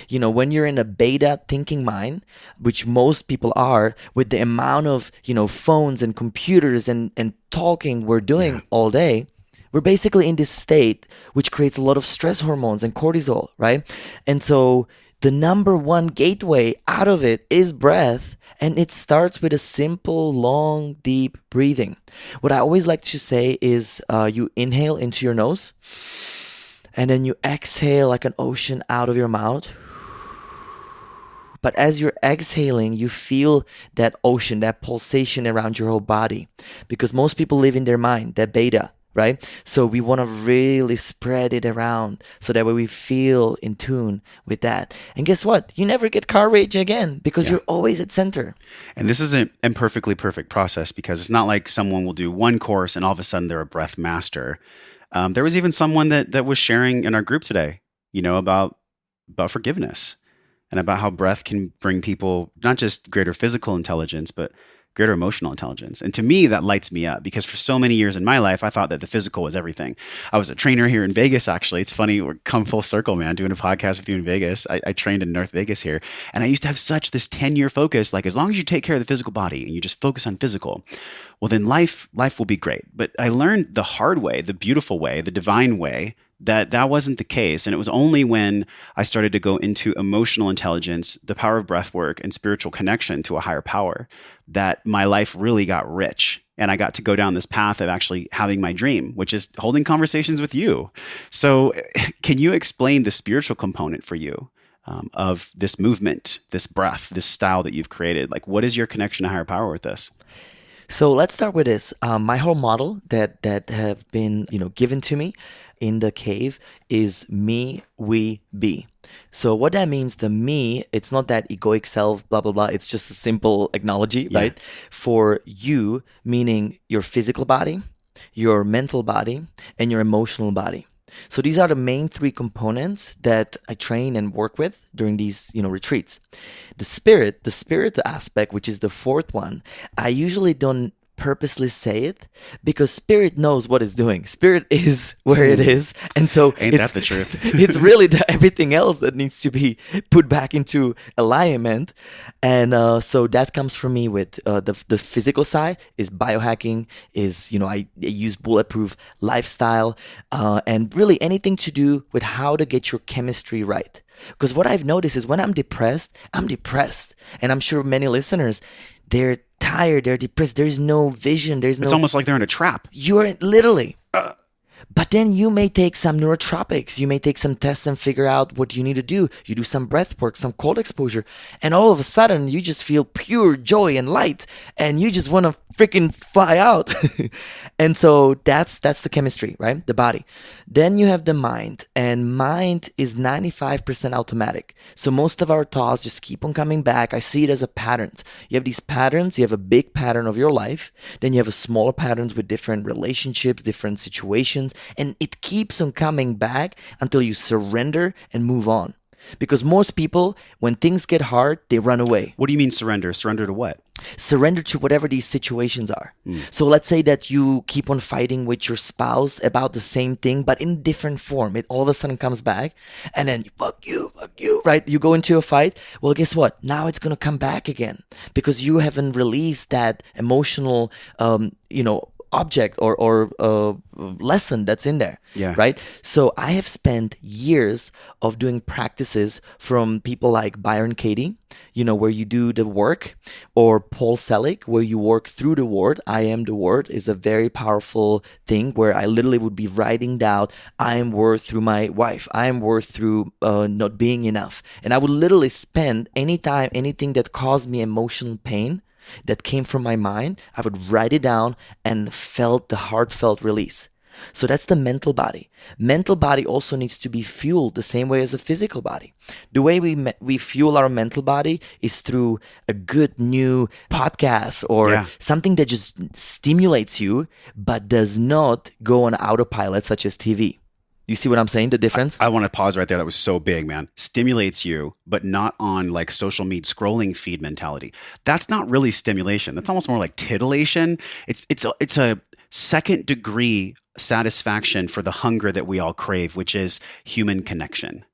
You know, when you're in a beta thinking mind, which most people are, with the amount of, phones and computers and talking we're doing all day, we're basically in this state, which creates a lot of stress hormones and cortisol, right? And so the number one gateway out of it is breath. And it starts with a simple, long, deep breathing. What I always like to say is you inhale into your nose, and then you exhale like an ocean out of your mouth. But as you're exhaling, you feel that ocean, that pulsation around your whole body. Because most people live in their mind, that beta, right? So we want to really spread it around so that way we feel in tune with that. And guess what? You never get car rage again because you're always at center. And this is an imperfectly perfect process, because it's not like someone will do one course and all of a sudden they're a breath master. There was even someone that was sharing in our group today, about forgiveness and about how breath can bring people not just greater physical intelligence, but greater emotional intelligence. And to me, that lights me up, because for so many years in my life, I thought that the physical was everything. I was a trainer here in Vegas, actually. It's funny, we're come full circle, man, doing a podcast with you in Vegas. I trained in North Vegas here. And I used to have such this 10-year focus, like as long as you take care of the physical body and you just focus on physical, well, then life will be great. But I learned the hard way, the beautiful way, the divine way, that wasn't the case. And it was only when I started to go into emotional intelligence, the power of breath work, and spiritual connection to a higher power, that my life really got rich. And I got to go down this path of actually having my dream, which is holding conversations with you. So can you explain the spiritual component for you of this movement, this breath, this style that you've created? Like, what is your connection to higher power with this? So let's start with this. My whole model that have been, given to me in the cave is me, we, be. So what that means, the me, it's not that egoic self, blah, blah, blah. It's just a simple acknowledge, right? For you, meaning your physical body, your mental body, and your emotional body. So these are the main three components that I train and work with during these, retreats. The spirit aspect, which is the fourth one, I usually don't purposely say it, because spirit knows what it's doing. Spirit is where it is. And so Ain't that the truth? It's really everything else that needs to be put back into alignment. And so that comes from me with the physical side is biohacking, is, I use bulletproof lifestyle, and really anything to do with how to get your chemistry right. Because what I've noticed is when I'm depressed. And I'm sure many listeners, they're tired, they're depressed, there's no vision, It's almost like they're in a trap. You're literally. But then you may take some nootropics, you may take some tests and figure out what you need to do. You do some breath work, some cold exposure, and all of a sudden you just feel pure joy and light, and you just want to freaking fly out. And so that's the chemistry, right? The body. Then you have the mind, and mind is 95% automatic. So most of our thoughts just keep on coming back. I see it as a patterns. You have these patterns, you have a big pattern of your life, then you have a smaller patterns with different relationships, different situations, and it keeps on coming back until you surrender and move on. Because most people, when things get hard, they run away. What do you mean surrender? Surrender to what? Surrender to whatever these situations are. So let's say that you keep on fighting with your spouse about the same thing, but in different form. It all of a sudden comes back, and then fuck you, right? You go into a fight. Well, guess what? Now it's going to come back again because you haven't released that emotional, object or lesson that's in there, right? So I have spent years of doing practices from people like Byron Katie, where you do the work, or Paul Selig, where you work through the word. I am the word is a very powerful thing where I literally would be writing down, I am worth through my wife. I am worth through not being enough. And I would literally spend anything that caused me emotional pain, that came from my mind, I would write it down and felt the heartfelt release. So that's the mental body. Mental body also needs to be fueled the same way as a physical body. The way we fuel our mental body is through a good new podcast or something that just stimulates you, but does not go on autopilot, such as TV. You see what I'm saying? The difference? I want to pause right there. That was so big, man. Stimulates you, but not on like social media scrolling feed mentality. That's not really stimulation. That's almost more like titillation. It's a second degree satisfaction for the hunger that we all crave, which is human connection.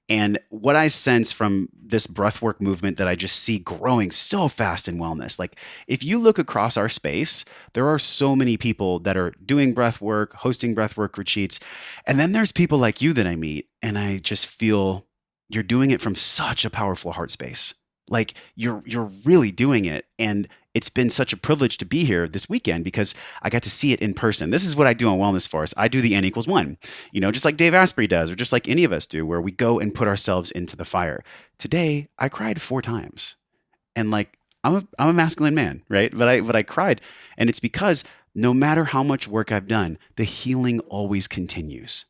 And what I sense from this breathwork movement that I just see growing so fast in wellness, like if you look across our space, there are so many people that are doing breathwork, hosting breathwork retreats. And then there's people like you that I meet, and I just feel you're doing it from such a powerful heart space. Like you're really doing it. And it's been such a privilege to be here this weekend because I got to see it in person. This is what I do on Wellness Force. I do the N=1, just like Dave Asprey does, or just like any of us do, where we go and put ourselves into the fire. Today, I cried 4 times. And like, I'm a masculine man, right? But I cried. And it's because no matter how much work I've done, the healing always continues.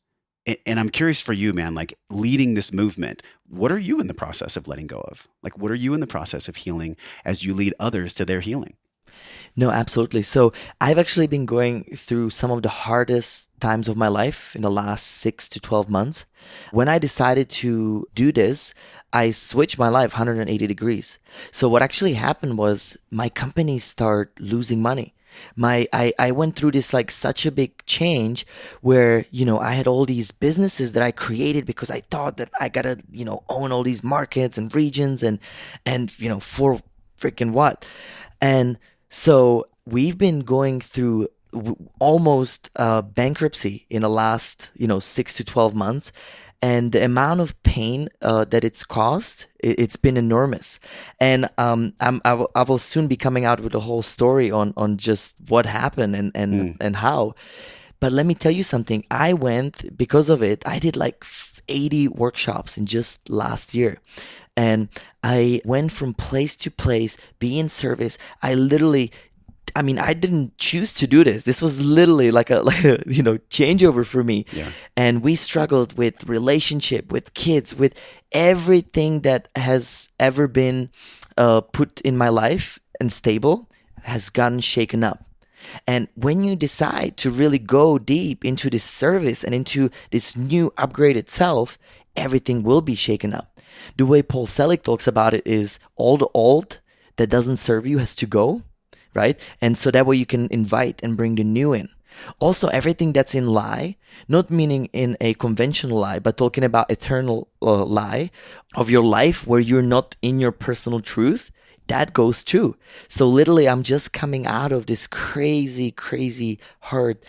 And I'm curious for you, man, like leading this movement, what are you in the process of letting go of? Like, what are you in the process of healing as you lead others to their healing? No, absolutely. So I've actually been going through some of the hardest times of my life in the last 6 to 12 months. When I decided to do this, I switched my life 180 degrees. So what actually happened was my company started losing money. I went through this like such a big change where, I had all these businesses that I created because I thought that I gotta, own all these markets and regions and for freaking what. And so we've been going through almost bankruptcy in the last, 6 to 12 months. And the amount of pain that it's caused, it's been enormous. And I will soon be coming out with a whole story on just what happened and how. But let me tell you something. I went, because of it, I did like 80 workshops in just last year. And I went from place to place, be in service. I didn't choose to do this. This was literally like a changeover for me. Yeah. And we struggled with relationship, with kids, with everything that has ever been put in my life and stable has gotten shaken up. And when you decide to really go deep into this service and into this new upgraded self, everything will be shaken up. The way Pavel Stuchlik talks about it is all the old that doesn't serve you has to go. Right? And so that way you can invite and bring the new in. Also, everything that's in lie, not meaning in a conventional lie, but talking about eternal lie of your life where you're not in your personal truth, that goes too. So literally, I'm just coming out of this crazy, crazy hard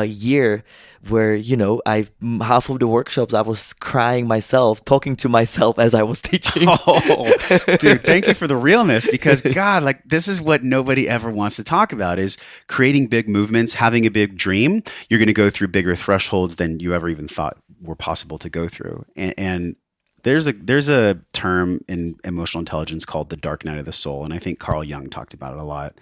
year where, half of the workshops I was crying myself, talking to myself as I was teaching. Oh, dude, thank you for the realness because God, like this is what nobody ever wants to talk about is creating big movements, having a big dream. You're going to go through bigger thresholds than you ever even thought were possible to go through. And there's a term in emotional intelligence called the dark night of the soul. And I think Carl Jung talked about it a lot.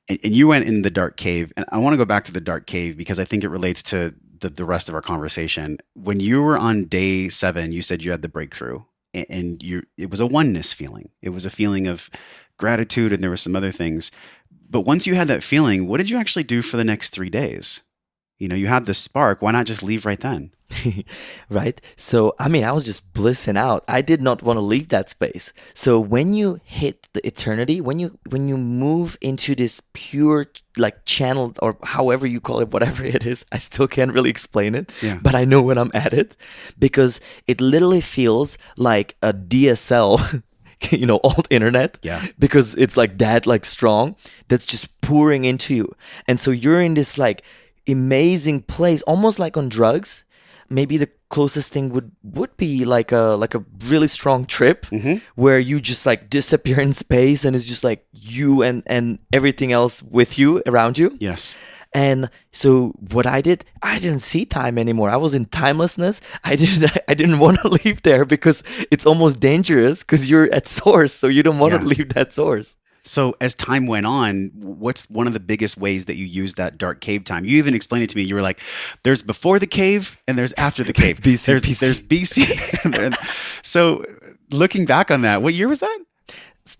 And you went in the dark cave. And I want to go back to the dark cave because I think it relates to the rest of our conversation. When you were on day 7, you said you had the breakthrough and it was a oneness feeling. It was a feeling of gratitude and there were some other things. But once you had that feeling, what did you actually do for the next 3 days? You had the spark. Why not just leave right then? Right? So, I was just blissing out. I did not want to leave that space. So when you hit the eternity, when you move into this pure like channel or however you call it, whatever it is, I still can't really explain it, but I know when I'm at it because it literally feels like a DSL old internet, because it's like that, like strong, that's just pouring into you. And so you're in this like amazing place, almost like on drugs. Maybe the closest thing would be like a really strong trip where you just like disappear in space and it's just like you and everything else with you around you. Yes. And so what I didn't see time anymore. I was in timelessness. I didn't want to leave there because it's almost dangerous because you're at source, so you don't want to leave that source. So as time went on, what's one of the biggest ways that you use that dark cave time? You even explained it to me. You were like, there's before the cave and there's after the cave. There's BC. So looking back on that, what year was that?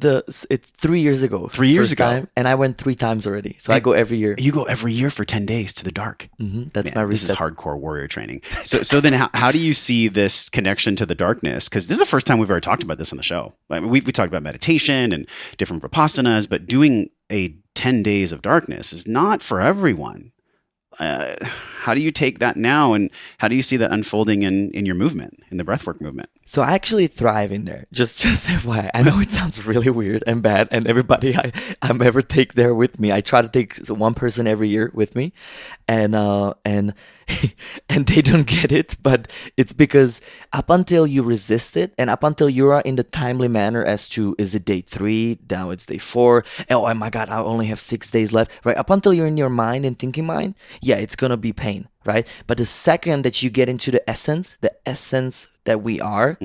It's 3 years ago. 3 years first ago. time, and I went 3 times already. So I go every year. You go every year for 10 days to the dark. That's Man, my this is reset. hardcore warrior training. So then how do you see this connection to the darkness? Because this is the first time we've ever talked about this on the show. I mean, we talked about meditation and different vipassanas, but doing a 10 days of darkness is not for everyone. How do you take that now, and how do you see that unfolding in your movement, in the breathwork movement? So I actually thrive in there. Just FYI. I know it sounds really weird and bad, and everybody I'm ever take there with me. I try to take one person every year with me, and and they don't get it, but it's because up until you resist it, and up until you are in the timely manner as to, is it day 3? Now it's day 4. Oh my God, I only have 6 days left, right? Up until you're in your mind and thinking mind, yeah, it's gonna be pain, right? But the second that you get into the essence that we are,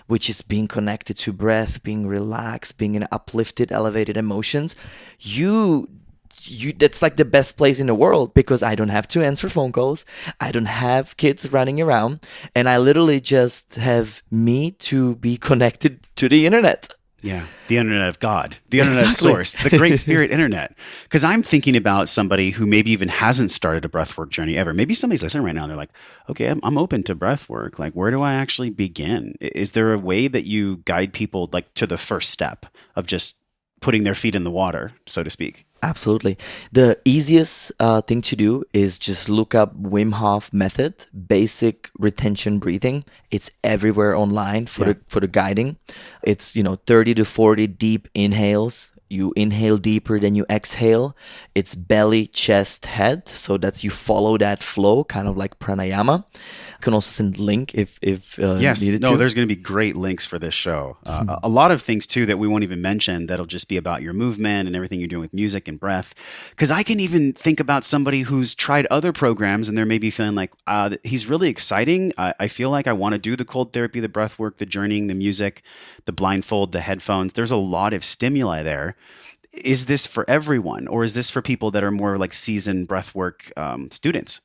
which is being connected to breath, being relaxed, being in uplifted, elevated emotions, you that's like the best place in the world, because I don't have to answer phone calls. I don't have kids running around, and I literally just have me to be connected to the internet. Yeah, the internet of God, the internet of Exactly. source, the great spirit internet. Because I'm thinking about somebody who maybe even hasn't started a breathwork journey ever. Maybe somebody's listening right now and they're like, okay, I'm open to breathwork. Like, where do I actually begin? Is there a way that you guide people like to the first step of just putting their feet in the water, so to speak? Absolutely. The easiest thing to do is just look up Wim Hof method, basic retention breathing. It's everywhere online for the guiding. It's 30 to 40 deep inhales. You inhale deeper than you exhale. It's belly, chest, head. So that's you follow that flow, kind of like pranayama. You can also send link if Yes. needed No, to. there's going to be great links for this show. A lot of things too that we won't even mention that'll just be about your movement and everything you're doing with music and breath. Because I can even think about somebody who's tried other programs and they're maybe feeling like, he's really exciting. I feel like I want to do the cold therapy, the breath work, the journeying, the music, the blindfold, the headphones. There's a lot of stimuli there. Is this for everyone, or is this for people that are more like seasoned breathwork students?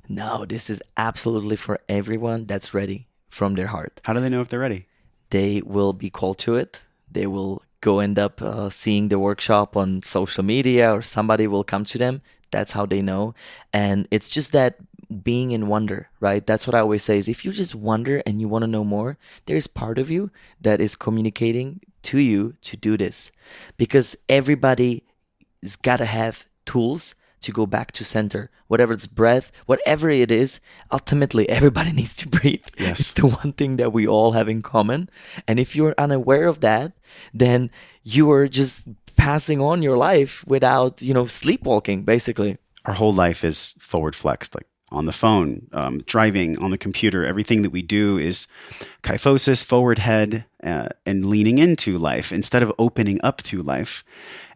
No, this is absolutely for everyone that's ready from their heart. How do they know if they're ready? They will be called to it. They will go end up seeing the workshop on social media, or somebody will come to them. That's how they know. And it's just that being in wonder, right? That's what I always say is, if you just wonder and you want to know more, there's part of you that is communicating to you to do this, because everybody has got to have tools to go back to center, whatever it's breath, whatever it is. Ultimately, everybody needs to breathe. Yes. It's the one thing that we all have in common. And if you're unaware of that, then you are just passing on your life without, sleepwalking, basically. Our whole life is forward flexed, like on the phone, driving, on the computer. Everything that we do is kyphosis, forward head, and leaning into life instead of opening up to life.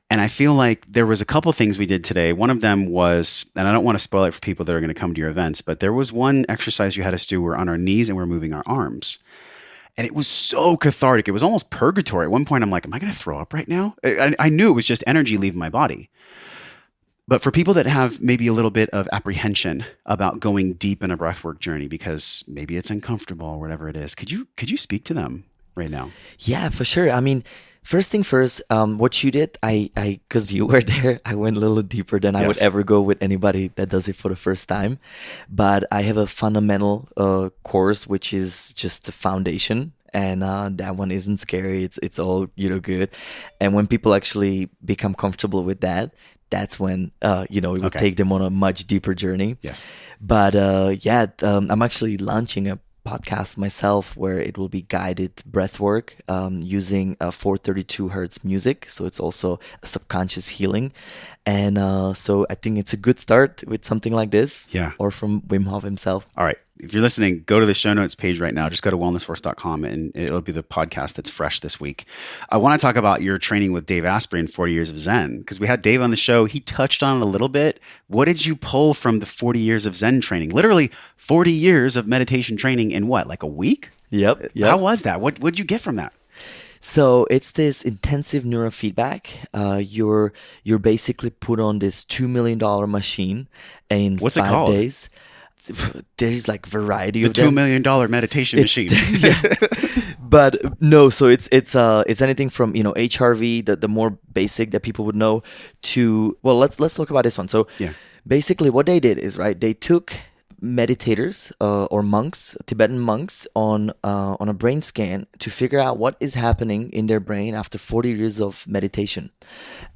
And I feel like there was a couple things we did today. One of them was, and I don't want to spoil it for people that are going to come to your events, but there was one exercise you had us do. We're on our knees and we're moving our arms. And it was so cathartic. It was almost purgatory. At one point, I'm like, am I going to throw up right now? I knew it was just energy leaving my body. But for people that have maybe a little bit of apprehension about going deep in a breathwork journey because maybe it's uncomfortable or whatever it is, could you speak to them right now? Yeah, for sure. I mean, first thing first, what you did, because you were there, I went a little deeper than I would ever go with anybody that does it for the first time. But I have a fundamental course, which is just the foundation. And that one isn't scary. It's all, good. And when people actually become comfortable with that, that's when, it will take them on a much deeper journey. Yes. But I'm actually launching a podcast myself where it will be guided breathwork using 432 hertz music. So it's also a subconscious healing. And so I think it's a good start with something like this. Yeah. Or from Wim Hof himself. All right. If you're listening, go to the show notes page right now. Just go to wellnessforce.com and it'll be the podcast that's fresh this week. I want to talk about your training with Dave Asprey in 40 Years of Zen, because we had Dave on the show. He touched on it a little bit. What did you pull from the 40 years of Zen training? Literally 40 years of meditation training in what, like a week? Yep. How was that? What did you get from that? So it's this intensive neurofeedback. You're basically put on this $2 million machine in What's it 5 called? days. There's like variety The of them. $2 million meditation machine. But no, so it's anything from HRV, the more basic that people would know, to let's talk about this one. So Yeah. basically what they did is, right, they took meditators or monks, Tibetan monks, on a brain scan to figure out what is happening in their brain after 40 years of meditation.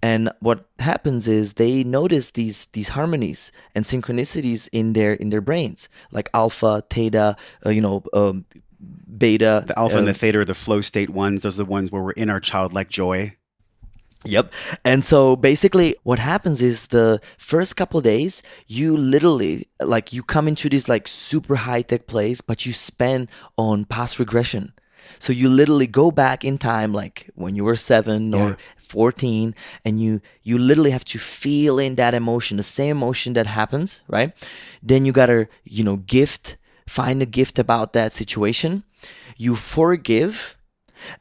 And what happens is they notice these harmonies and synchronicities in their brains, like alpha, theta, beta. The alpha and the theta are the flow state ones. Those are the ones where we're in our childlike joy. Yep. And so basically what happens is the first couple of days, you literally, like, you come into this like super high-tech place, but you spend on past regression. So you literally go back in time, like when you were 7 or 14, and you literally have to feel in that emotion, the same emotion that happens, right? Then you gotta, find a gift about that situation. You forgive.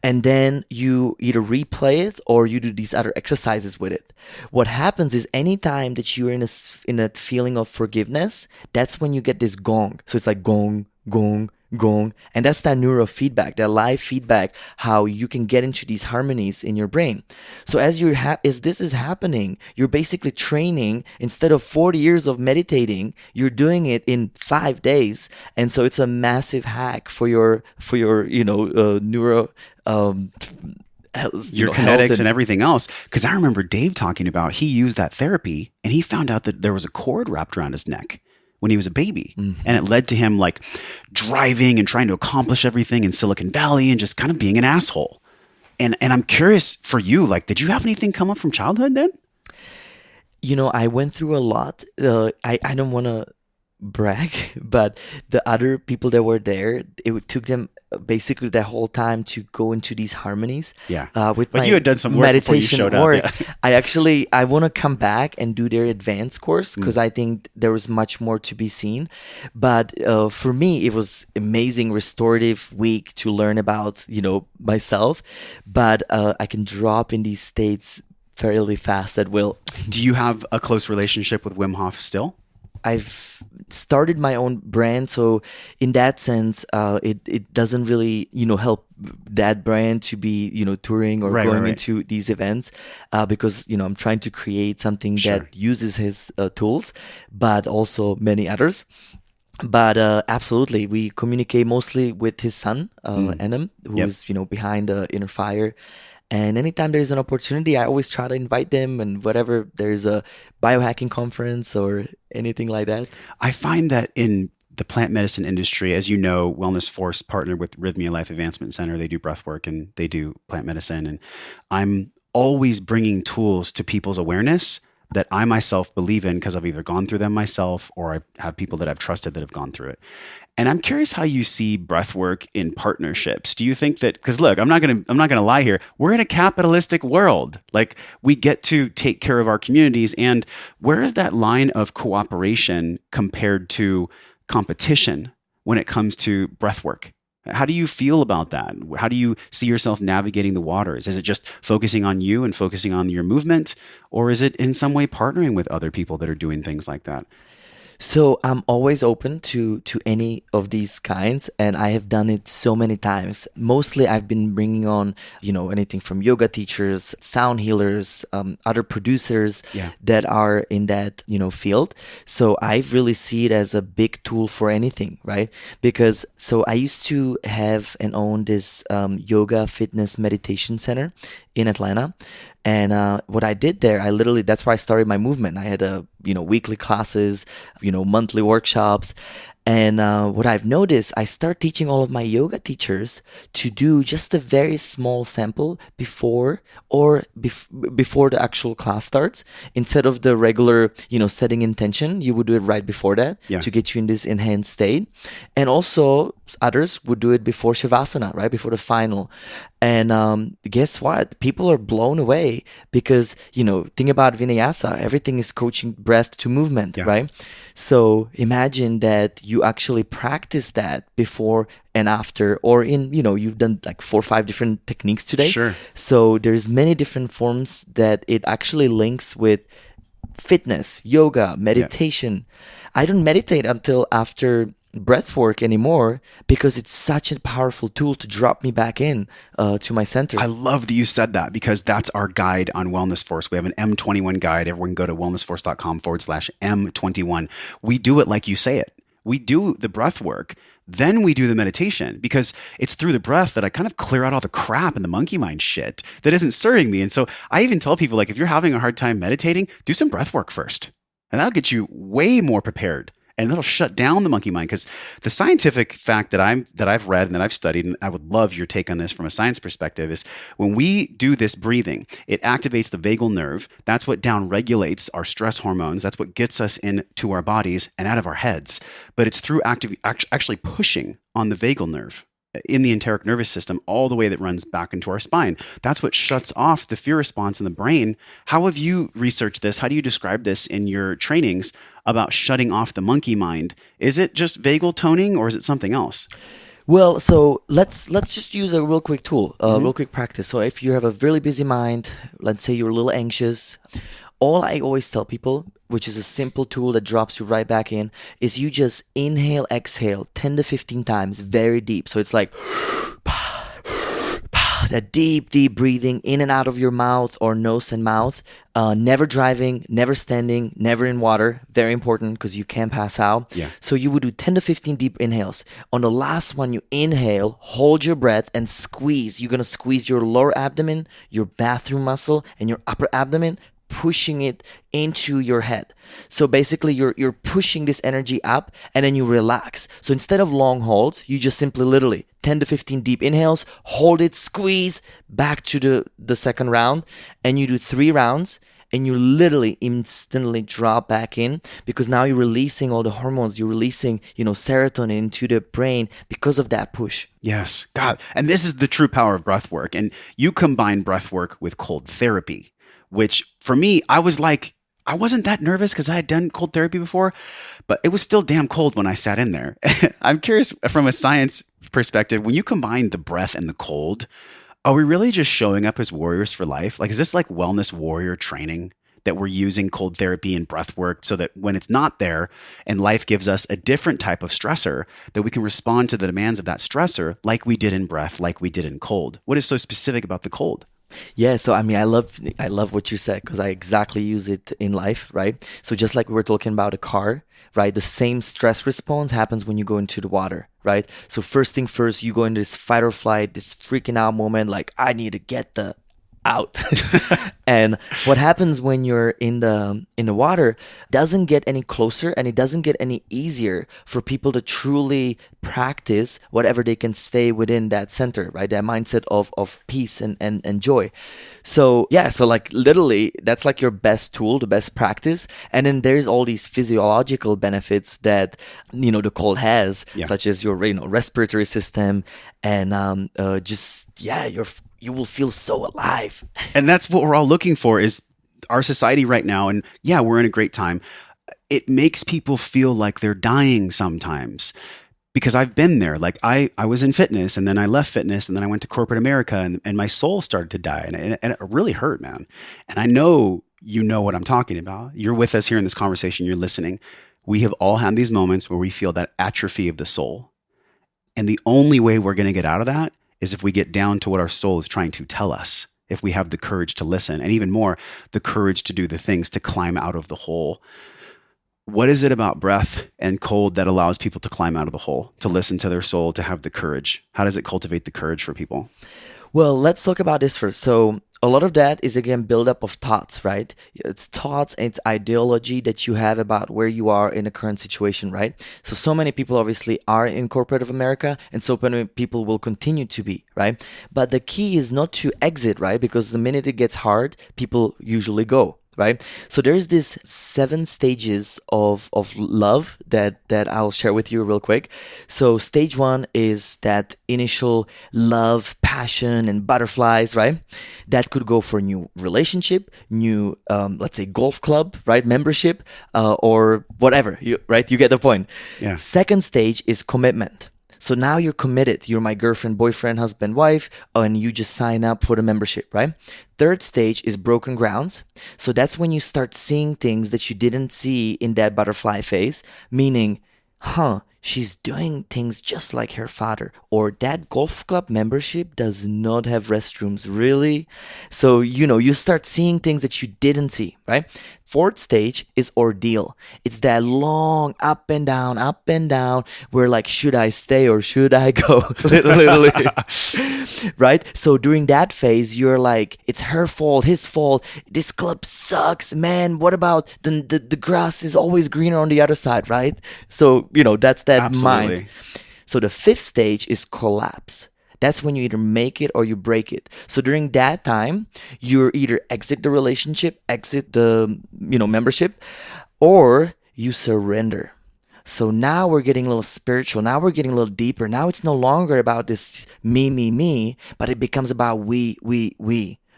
And then you either replay it or you do these other exercises with it. What happens is anytime that you're in that feeling of forgiveness, that's when you get this gong. So it's like gong, gong, gong. And that's that neurofeedback, that live feedback, how you can get into these harmonies in your brain. So as this is happening, you're basically training. Instead of 40 years of meditating, you're doing it in 5 days. And so it's a massive hack for your neuro your kinetics and everything else. Because I remember Dave talking about, he used that therapy and he found out that there was a cord wrapped around his neck when he was a baby. Mm-hmm. And it led to him like driving and trying to accomplish everything in Silicon Valley and just kind of being an asshole. And I'm curious for you, like, did you have anything come up from childhood then? I went through a lot. I don't want to brag, but the other people that were there, it took them basically the whole time to go into these harmonies. Yeah. With But my you had done some work before you meditation showed up. work. Yeah. I want to come back and do their advanced course because I think there was much more to be seen. But for me, it was amazing restorative week to learn about, myself. But I can drop in these states fairly fast at will. Do you have a close relationship with Wim Hof still? I've started my own brand, so in that sense, it doesn't really help that brand to be touring or going into these events because I'm trying to create something that uses his tools, but also many others. But absolutely, we communicate mostly with his son, Enem, who's behind Inner Fire. And anytime there's an opportunity, I always try to invite them, and whatever there's a biohacking conference or anything like that. I find that in the plant medicine industry, as you know, Wellness Force partnered with Rhythmia Life Advancement Center. They do breathwork and they do plant medicine. And I'm always bringing tools to people's awareness that I myself believe in because I've either gone through them myself or I have people that I've trusted that have gone through it. And I'm curious how you see breathwork in partnerships. Do you think that, because look, I'm not gonna lie here, we're in a capitalistic world. Like, we get to take care of our communities, and where is that line of cooperation compared to competition when it comes to breathwork? How do you feel about that? How do you see yourself navigating the waters? Is it just focusing on you and focusing on your movement? Or is it in some way partnering with other people that are doing things like that? So I'm always open to any of these kinds, and I have done it so many times. Mostly I've been bringing on, anything from yoga teachers, sound healers, other producers that are in that, field. So I really see it as a big tool for anything, right? Because so I used to have and own this yoga fitness meditation center in Atlanta. And what I did there, that's where I started my movement. I had weekly classes, monthly workshops. And what I've noticed, I start teaching all of my yoga teachers to do just a very small sample before the actual class starts. Instead of the regular, setting intention, you would do it right before that to get you in this enhanced state. And also others would do it before Shavasana, right? Before the final. And guess what? People are blown away because, think about Vinyasa. Everything is coaching breath to movement, right? So imagine that you actually practice that before and after, or you've done like 4 or 5 different techniques today. Sure. So there's many different forms that it actually links with fitness, yoga, meditation. I don't meditate until after breathwork anymore because it's such a powerful tool to drop me back in to my center. I love that you said that because that's our guide on Wellness Force. We have an M21 guide. Everyone can go to wellnessforce.com/M21. We do it like you say it. We do the breath work, then we do the meditation because it's through the breath that I kind of clear out all the crap and the monkey mind shit that isn't serving me. And so I even tell people, like, if you're having a hard time meditating, do some breath work first. And that'll get you way more prepared. And that'll shut down the monkey mind, because the scientific fact that I've read and that I've studied, and I would love your take on this from a science perspective, is when we do this breathing, it activates the vagal nerve. That's what downregulates our stress hormones. That's what gets us into our bodies and out of our heads. But it's through actually pushing on the vagal nerve in the enteric nervous system, all the way that runs back into our spine. That's what shuts off the fear response in the brain. How have you researched this? How do you describe this in your trainings about shutting off the monkey mind? Is it just vagal toning, or is it something else? Well, so let's just use a real quick tool, real quick practice. So if you have a really busy mind, let's say you're a little anxious, all I always tell people, which is a simple tool that drops you right back in, is you just inhale, exhale 10 to 15 times very deep. So it's like that deep breathing in and out of your mouth or nose and mouth. Never driving, never standing, never in water. Very important because you can pass out. Yeah. So you would do 10 to 15 deep inhales. On the last one, you inhale, hold your breath, and squeeze. You're going to squeeze your lower abdomen, your bathroom muscle, and your upper abdomen, pushing it into your head. So basically you're pushing this energy up, and then you relax. So instead of long holds, you just simply literally 10 to 15 deep inhales, hold it, squeeze, back to the second round, and you do 3 rounds, and you literally instantly drop back in, because now you're releasing all the hormones, you're releasing, serotonin into the brain because of that push. Yes, God. And this is the true power of breath work. And you combine breath work with cold therapy, which for me, I wasn't that nervous because I had done cold therapy before, but it was still damn cold when I sat in there. I'm curious from a science perspective, when you combine the breath and the cold, are we really just showing up as warriors for life? Like, is this like wellness warrior training that we're using cold therapy and breath work so that when it's not there and life gives us a different type of stressor, that we can respond to the demands of that stressor like we did in breath, like we did in cold? What is so specific about the cold? Yeah, so I love what you said, because I exactly use it in life, right? So just like we were talking about a car, right? The same stress response happens when you go into the water, right? So first thing first, you go into this fight or flight, this freaking out moment, like I need to get the out. And what happens when you're in the water doesn't get any closer, and it doesn't get any easier for people to truly practice whatever they can stay within that center, right? That mindset of peace and joy. So yeah, so like literally that's like your best tool, the best practice. And then there's all these physiological benefits that the cold has, such as your respiratory system, and you will feel so alive. And that's what we're all looking for, is our society right now. And yeah, we're in a great time. It makes people feel like they're dying sometimes, because I've been there. Like I was in fitness, and then I left fitness, and then I went to corporate America, and my soul started to die. And it really hurt, man. And I know you know what I'm talking about. You're with us here in this conversation. You're listening. We have all had these moments where we feel that atrophy of the soul. And the only way we're going to get out of that is if we get down to what our soul is trying to tell us, if we have the courage to listen, and even more, the courage to do the things to climb out of the hole. What is it about breath and cold that allows people to climb out of the hole, to listen to their soul, to have the courage? How does it cultivate the courage for people? Well, let's talk about this first. So a lot of that is, again, buildup of thoughts, right? It's thoughts and it's ideology that you have about where you are in the current situation, right? So many people obviously are in corporate of America, and so many people will continue to be, right? But the key is not to exit, right? Because the minute it gets hard, people usually go. right? So there's this 7 stages of love that I'll share with you real quick. So stage 1 is that initial love, passion, and butterflies, right? That could go for new relationship, new, let's say golf club, right? Membership, or whatever, right? You get the point. Yeah. Second stage is commitment. So now you're committed. You're my girlfriend, boyfriend, husband, wife, and you just sign up for the membership, right? Third stage is broken grounds. So that's when you start seeing things that you didn't see in that butterfly phase, meaning, she's doing things just like her father, or that golf club membership does not have restrooms, really? So, you start seeing things that you didn't see, right? Fourth stage is ordeal. It's that long up and down, where like, should I stay or should I go? Literally. Right? So during that phase, you're like, it's her fault, his fault. This club sucks, man. What about the grass is always greener on the other side, right? So, that's that Absolutely. mind. So the fifth stage is collapse. That's when you either make it or you break it. So during that time, you either exit the relationship, exit the, membership, or you surrender. So now we're getting a little spiritual. Now we're getting a little deeper. Now it's no longer about this me, but it becomes about we,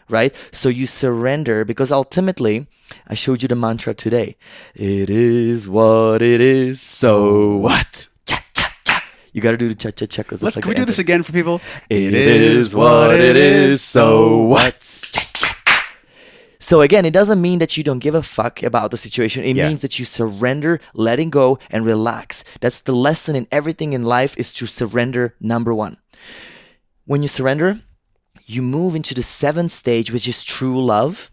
right? So you surrender, because ultimately, I showed you the mantra today. It is what it is. So what? You got to do the cha-cha-cha. Can we do this again for people? It is what it is. So what? So again, it doesn't mean that you don't give a fuck about the situation. It means that you surrender, letting go, and relax. That's the lesson in everything in life, is to surrender, number 1. When you surrender, you move into the 7th stage, which is true love.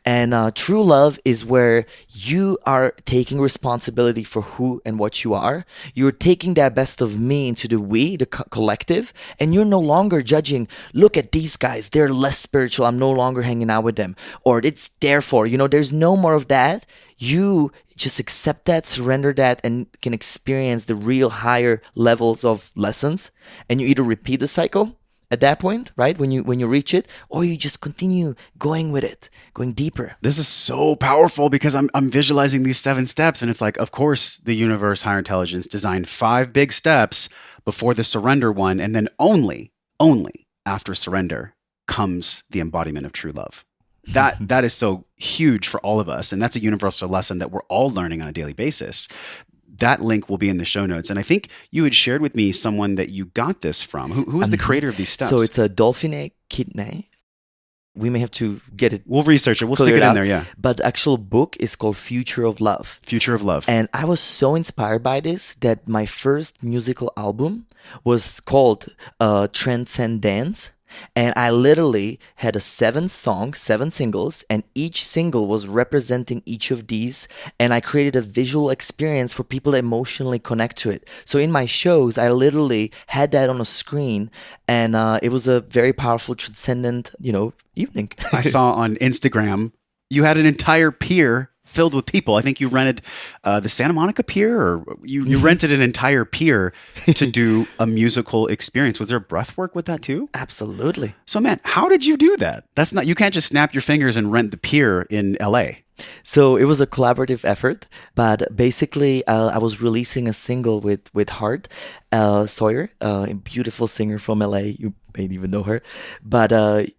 And true love is where you are taking responsibility for who and what you are. You're taking that best of me into the we, the collective, and you're no longer judging, look at these guys, they're less spiritual, I'm no longer hanging out with them. Or it's therefore, there's no more of that. You just accept that, surrender that, and can experience the real higher levels of lessons. And you either repeat the cycle at that point, right? When you reach it, or you just continue going with it, going deeper. This is so powerful, because I'm visualizing these 7 steps, and it's like, of course, the universe, higher intelligence designed 5 big steps before the surrender one, and then only after surrender comes the embodiment of true love. That is so huge for all of us, and that's a universal lesson that we're all learning on a daily basis. That link will be in the show notes. And I think you had shared with me someone that you got this from. Who is the creator of these steps? So it's a Dolphine Kidney. We may have to get it. We'll research it. We'll stick it in there, yeah. But the actual book is called Future of Love. Future of Love. And I was so inspired by this that my first musical album was called Transcendence. And I literally had 7 songs, 7 singles, and each single was representing each of these. And I created a visual experience for people to emotionally connect to it. So in my shows, I literally had that on a screen, and it was a very powerful, transcendent, evening. I saw on Instagram, you had an entire pier filled with people. I think you rented the Santa Monica Pier, or you rented an entire pier to do a musical experience. Was there breathwork with that too? Absolutely. So man, how did you do that? You can't just snap your fingers and rent the pier in LA. So it was a collaborative effort, but basically I was releasing a single with Hart Sawyer, a beautiful singer from LA. You may even know her. But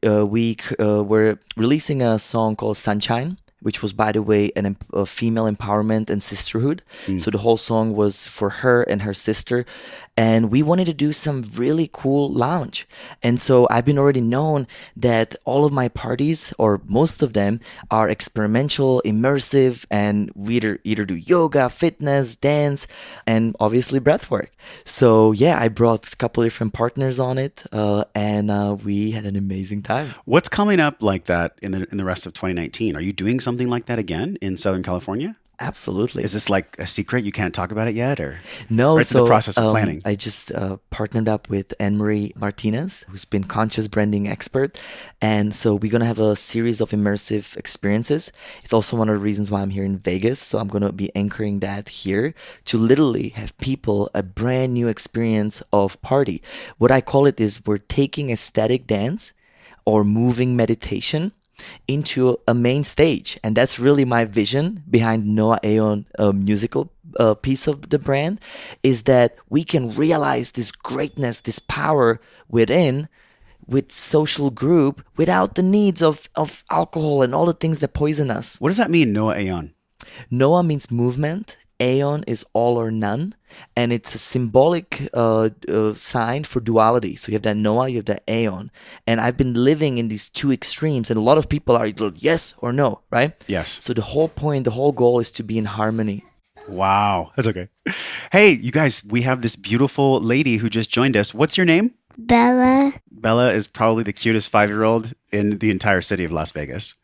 we were releasing a song called Sunshine, which was, by the way, a female empowerment and sisterhood. So the whole song was for her and her sister. And we wanted to do some really cool lounge. And so I've been already known that all of my parties, or most of them, are experimental, immersive, and we either do yoga, fitness, dance, and obviously breathwork. So yeah, I brought a couple different partners on it, and we had an amazing time. What's coming up like that in the rest of 2019? Are you doing something like that again in Southern California? Absolutely. Is this like a secret? You can't talk about it yet, or no? It's the process of planning. I just partnered up with Anne-Marie Martinez, who's been conscious branding expert, and so we're gonna have a series of immersive experiences. It's also one of the reasons why I'm here in Vegas. So I'm gonna be anchoring that here to literally have people a brand new experience of party. What I call it is we're taking aesthetic dance or moving meditation into a main stage. And that's really my vision behind NOA AON musical piece of the brand, is that we can realize this greatness, this power within, with social group, without the needs of alcohol and all the things that poison us. What does that mean, NOA AON? NOA means movement. AON is all or none, and it's a symbolic sign for duality. So you have that NOA, you have that AON, and I've been living in these two extremes, and a lot of people are either yes or no, right? Yes. So the whole point, the whole goal is to be in harmony. Wow. That's okay. Hey, you guys, we have this beautiful lady who just joined us. What's your name? Bella. Bella is probably the cutest 5-year-old in the entire city of Las Vegas.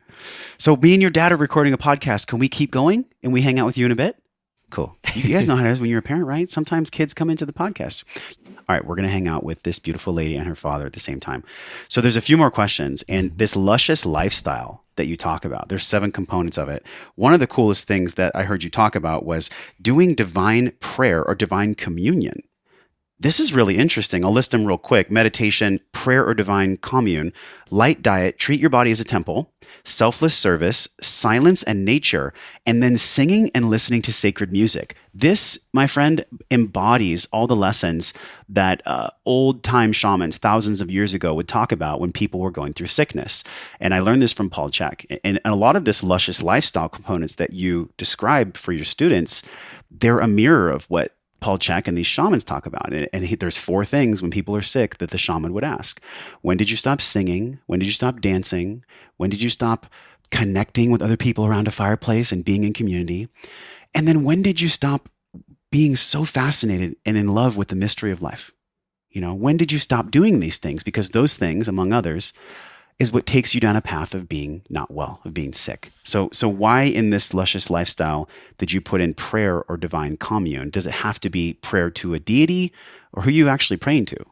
So me and your dad are recording a podcast. Can we keep going and we hang out with you in a bit? Cool. You guys know how it is when you're a parent, right? Sometimes kids come into the podcast. All right, we're going to hang out with this beautiful lady and her father at the same time. So there's a few more questions. And this luscious lifestyle that you talk about, there's 7 components of it. One of the coolest things that I heard you talk about was doing divine prayer or divine communion. This is really interesting. I'll list them real quick. Meditation, prayer or divine commune, light diet, treat your body as a temple, selfless service, silence and nature, and then singing and listening to sacred music. This, my friend, embodies all the lessons that old-time shamans thousands of years ago would talk about when people were going through sickness. And I learned this from Paul Chek. And a lot of this luscious lifestyle components that you described for your students, they're a mirror of what Paul Chek and these shamans talk about. And there's 4 things when people are sick that the shaman would ask. When did you stop singing? When did you stop dancing? When did you stop connecting with other people around a fireplace and being in community? And then when did you stop being so fascinated and in love with the mystery of life? You know, when did you stop doing these things? Because those things, among others, is what takes you down a path of being not well, of being sick. So why in this luscious lifestyle did you put in prayer or divine commune? Does it have to be prayer to a deity, or who are you actually praying to?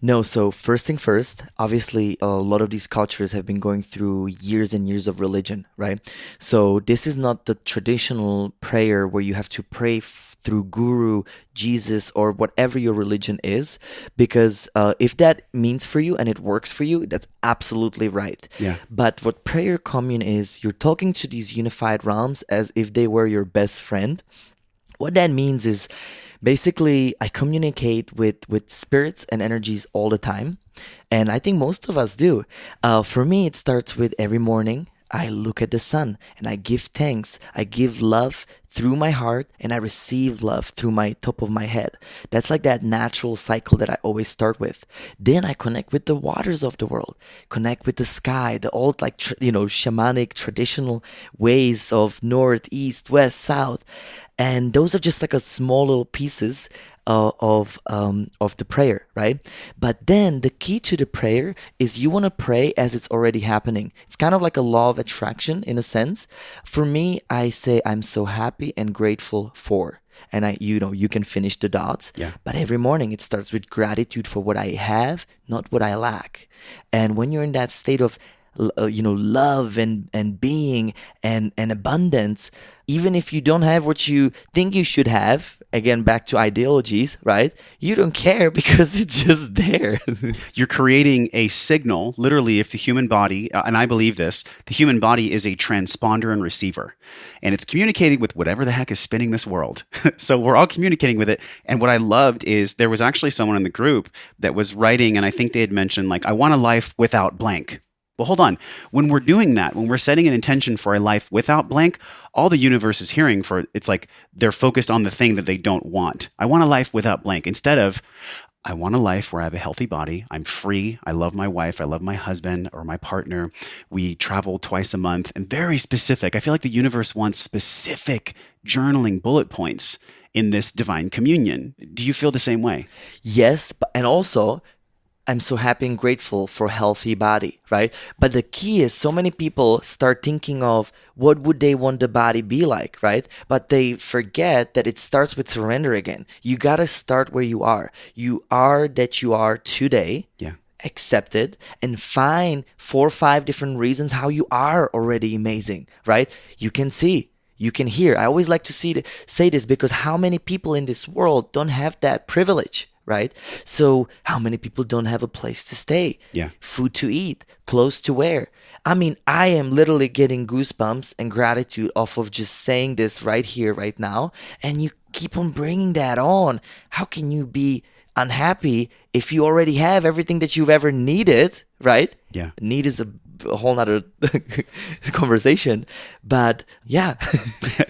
No, so first thing first, obviously a lot of these cultures have been going through years and years of religion, right? So this is not the traditional prayer where you have to pray through guru, Jesus, or whatever your religion is, because if that means for you and it works for you, that's absolutely right. Yeah. But what prayer commune is, you're talking to these unified realms as if they were your best friend. What that means is basically I communicate with spirits and energies all the time. And I think most of us do. For me, it starts with every morning I look at the sun and I give thanks. I give love through my heart and I receive love through my top of my head. That's like that natural cycle that I always start with. Then I connect with the waters of the world, connect with the sky, the old shamanic traditional ways of north, east, west, south. And those are just like a small little pieces of the prayer, right? But then the key to the prayer is you want to pray as it's already happening. It's kind of like a law of attraction in a sense. For me, I say I'm so happy and grateful for, and you can finish the dots. Yeah. But every morning it starts with gratitude for what I have, not what I lack. And when you're in that state of love and being and abundance, even if you don't have what you think you should have, again, back to ideologies, right? You don't care because it's just there. You're creating a signal, literally, if the human body, and I believe this, the human body is a transponder and receiver, and it's communicating with whatever the heck is spinning this world. So we're all communicating with it. And what I loved is there was actually someone in the group that was writing, and I think they had mentioned, like, I want a life without blank. Well, hold on. When we're doing that, when we're setting an intention for a life without blank, all the universe is hearing for, it's like they're focused on the thing that they don't want. I want a life without blank. Instead of, I want a life where I have a healthy body. I'm free. I love my wife. I love my husband or my partner. We travel twice a month, and very specific. I feel like the universe wants specific journaling bullet points in this divine communion. Do you feel the same way? Yes, and also I'm so happy and grateful for a healthy body, right? But the key is so many people start thinking of what would they want the body be like, right? But they forget that it starts with surrender again. You got to start where you are. You are that you are today. Yeah. Accept it and find 4 or 5 different reasons how you are already amazing, right? You can see. You can hear. I always like to say this because how many people in this world don't have that privilege, right? So how many people don't have a place to stay? Yeah. Food to eat, clothes to wear. I mean, I am literally getting goosebumps and gratitude off of just saying this right here, right now. And you keep on bringing that on. How can you be unhappy if you already have everything that you've ever needed, right? Yeah. Need is a whole nother conversation, but yeah.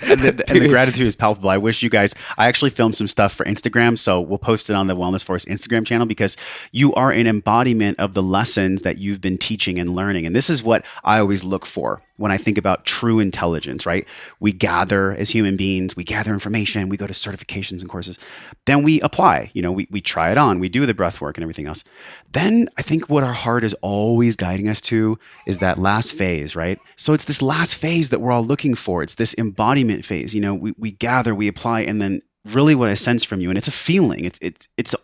and the gratitude is palpable. I wish you guys, I actually filmed some stuff for Instagram, so we'll post it on the Wellness Force Instagram channel, because you are an embodiment of the lessons that you've been teaching and learning. And this is what I always look for when I think about true intelligence, right? We gather as human beings, we gather information, we go to certifications and courses, then we apply, we try it on, we do the breath work and everything else. Then I think what our heart is always guiding us to is that last phase, right? So it's this last phase that we're all looking for. It's this embodiment phase. We gather, we apply, and then really what I sense from you, and it's a feeling. It's.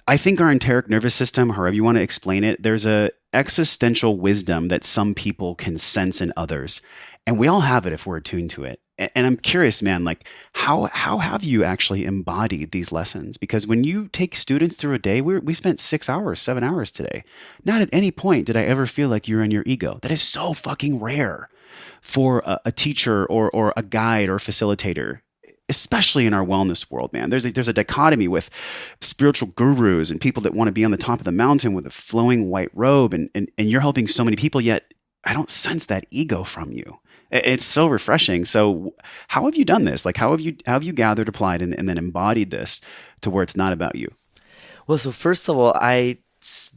I think our enteric nervous system, however you want to explain it, there's a existential wisdom that some people can sense in others, and we all have it if we're attuned to it. And I'm curious, man, like how have you actually embodied these lessons? Because when you take students through a day, we spent 6 hours, 7 hours today. Not at any point did I ever feel like you're in your ego. That is so fucking rare for a teacher or a guide or a facilitator, especially in our wellness world, man. There's a dichotomy with spiritual gurus and people that want to be on the top of the mountain with a flowing white robe, and you're helping so many people, yet I don't sense that ego from you. It's so refreshing. So how have you done this? Like, how have you gathered, applied, and then embodied this to where it's not about you? Well, so first of all, I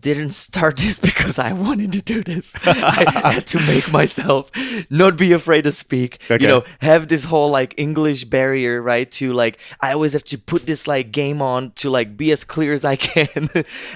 didn't start this because I wanted to do this. I had to make myself not be afraid to speak, Okay. Have this whole like English barrier, right? To like, I always have to put this like game on to like be as clear as I can.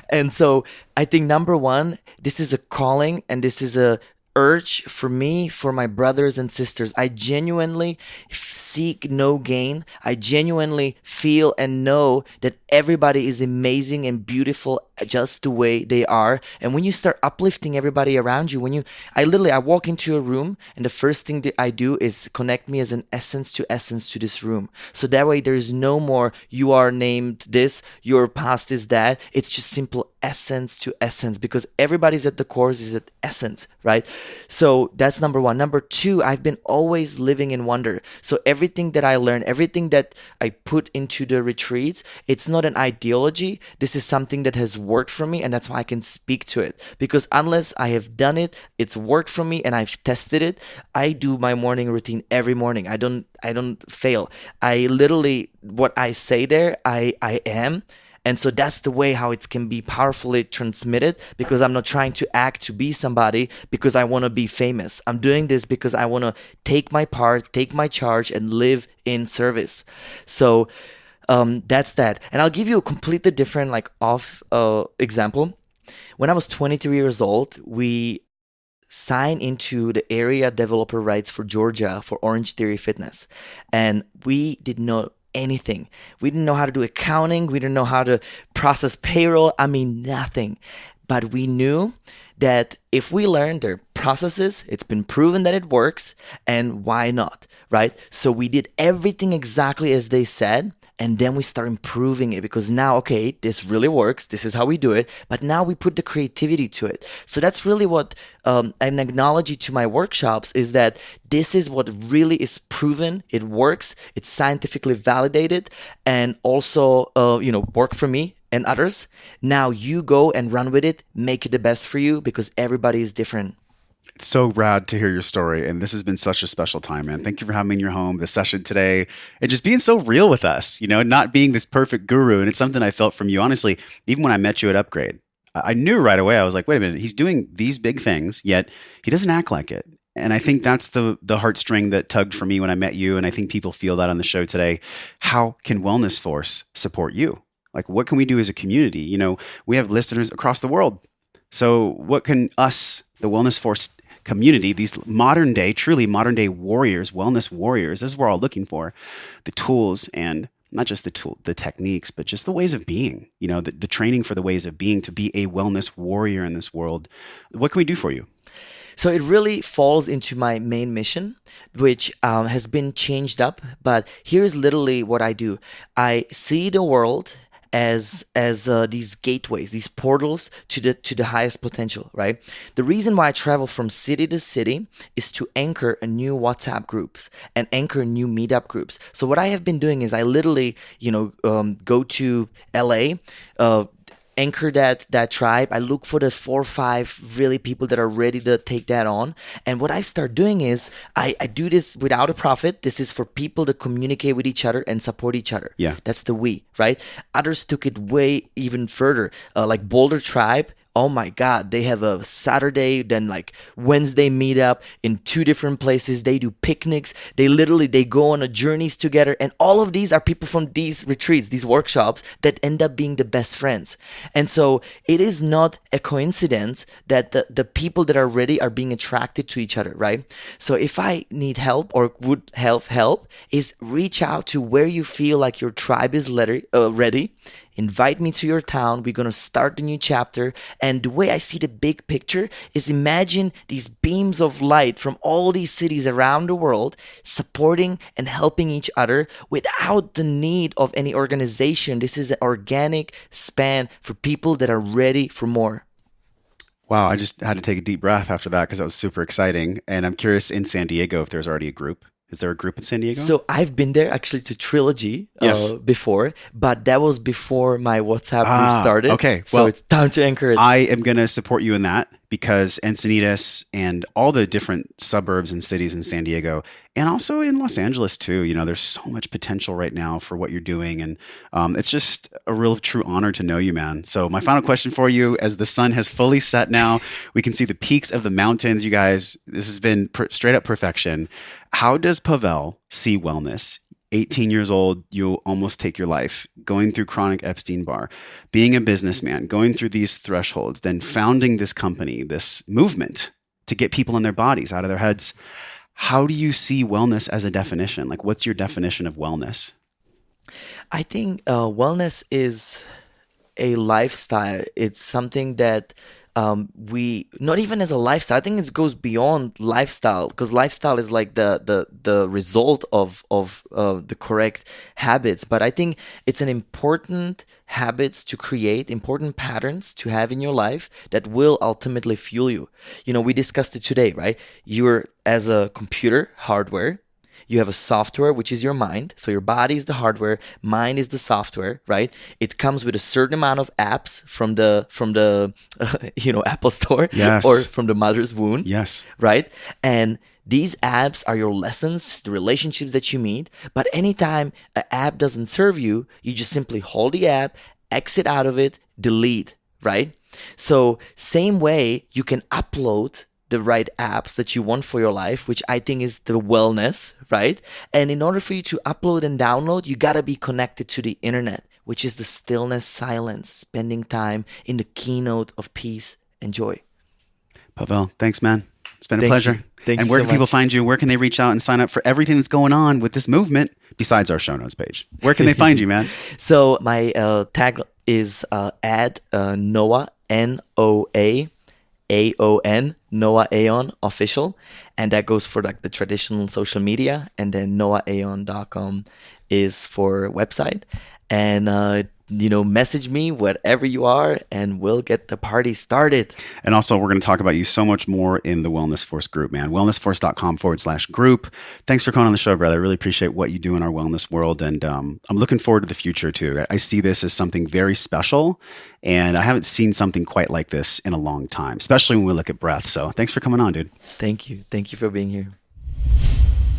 And so I think number one, this is a calling, and this is a urge for me, for my brothers and sisters. I genuinely seek no gain. I genuinely feel and know that everybody is amazing and beautiful just the way they are. And when you start uplifting everybody around you, I walk into a room, and the first thing that I do is connect me as an essence to this room. So that way there's no more, you are named this, your past is that. It's just simple essence to essence, because everybody's at the core is at essence, right? So that's number one. Number two, I've been always living in wonder. So everything that I learn, everything that I put into the retreats, it's not an ideology. This is something that has worked for me, and that's why I can speak to it. Because unless I have done it, it's worked for me, and I've tested it. I do my morning routine every morning. I don't fail. I literally, what I say there, I am. And so that's the way how it can be powerfully transmitted, because I'm not trying to act to be somebody because I want to be famous. I'm doing this because I want to take my part, take my charge, and live in service. So that's that. And I'll give you a completely different example. When I was 23 years old, we signed into the area developer rights for Georgia for Orange Theory Fitness. And we did not anything. We didn't know how to do accounting. We didn't know how to process payroll. I mean, nothing. But we knew that if we learn their processes, it's been proven that it works, and why not, right? So we did everything exactly as they said, and then we start improving it, because now, okay, this really works. This is how we do it. But now we put the creativity to it. So that's really what an analogy to my workshops is, that this is what really is proven. It works. It's scientifically validated, and also, work for me and others. Now you go and run with it. Make it the best for you, because everybody is different. It's so rad to hear your story, and this has been such a special time, man. Thank you for having me in your home, this session today, and just being so real with us, not being this perfect guru. And it's something I felt from you, honestly, even when I met you at Upgrade. I knew right away, I was like, wait a minute, he's doing these big things, yet he doesn't act like it. And I think that's the heartstring that tugged for me when I met you, and I think people feel that on the show today. How can Wellness Force support you? Like, what can we do as a community? We have listeners across the world. So what can us, the Wellness Force community, these truly modern day warriors, wellness warriors, this is what we're all looking for, the tools, and not just the techniques, but just the ways of being, the training for the ways of being to be a wellness warrior in this world. What can we do for you? So it really falls into my main mission, which has been changed up. But here's literally what I do. I see the world, as these gateways, these portals to the highest potential, right? The reason why I travel from city to city is to anchor a new WhatsApp groups and anchor new meetup groups. So what I have been doing is I literally, go to LA, anchor that tribe. I look for the 4 or 5 really people that are ready to take that on. And what I start doing is I do this without a profit. This is for people to communicate with each other and support each other. Yeah. That's the we, right? Others took it way even further. Like Boulder Tribe. Oh my God, they have a Saturday, then like Wednesday meetup in 2 different places. They do picnics. They go on a journeys together. And all of these are people from these retreats, these workshops that end up being the best friends. And so it is not a coincidence that the people that are ready are being attracted to each other, right? So if I need help or would help is reach out to where you feel like your tribe is ready. Invite me to your town. We're going to start a new chapter. And the way I see the big picture is imagine these beams of light from all these cities around the world supporting and helping each other without the need of any organization. This is an organic span for people that are ready for more. Wow, I just had to take a deep breath after that because that was super exciting. And I'm curious in San Diego if there's already a group. Is there a group in San Diego? So I've been there actually to Trilogy before, but that was before my WhatsApp group started. Okay, so well, it's time to anchor it. I am going to support you in that because Encinitas and all the different suburbs and cities in San Diego and also in Los Angeles too, there's so much potential right now for what you're doing. And it's just a real true honor to know you, man. So my final question for you, as the sun has fully set now, we can see the peaks of the mountains. You guys, this has been straight up perfection. How does Pavel see wellness? 18 years old, you'll almost take your life, going through chronic Epstein-Barr, being a businessman, going through these thresholds, then founding this company, this movement to get people in their bodies, out of their heads. How do you see wellness as a definition? Like, what's your definition of wellness? I think wellness is a lifestyle. It's something that we, not even as a lifestyle, I think it goes beyond lifestyle, because lifestyle is like the result of the correct habits. But I think it's an important habits to create, important patterns to have in your life that will ultimately fuel you. We discussed it today, right? You're as a computer hardware. You have a software, which is your mind. So your body is the hardware, mind is the software, right? It comes with a certain amount of apps from the Apple Store, yes, or from the mother's womb, yes, right? And these apps are your lessons, the relationships that you meet. But anytime an app doesn't serve you, you just simply hold the app, exit out of it, delete, right? So same way you can upload the right apps that you want for your life, which I think is the wellness, right? And in order for you to upload and download, you gotta be connected to the internet, which is the stillness, silence, spending time in the keynote of peace and joy. Pavel, thanks, man. It's been a pleasure. Thank and you where so can people much. find you? Where can they reach out and sign up for everything that's going on with this movement besides our show notes page? Where can they find you, man? So my tag is at NOA, NOA, AON, NOA AON official, and that goes for like the traditional social media, and then noaaon.com is for website. And message me wherever you are, and we'll get the party started. And also, we're going to talk about you so much more in the Wellness Force group, man. wellnessforce.com/group. Thanks for coming on the show, brother. I really appreciate what you do in our wellness world. And I'm looking forward to the future, too. I see this as something very special, and I haven't seen something quite like this in a long time, especially when we look at breath. So thanks for coming on, dude. Thank you. Thank you for being here.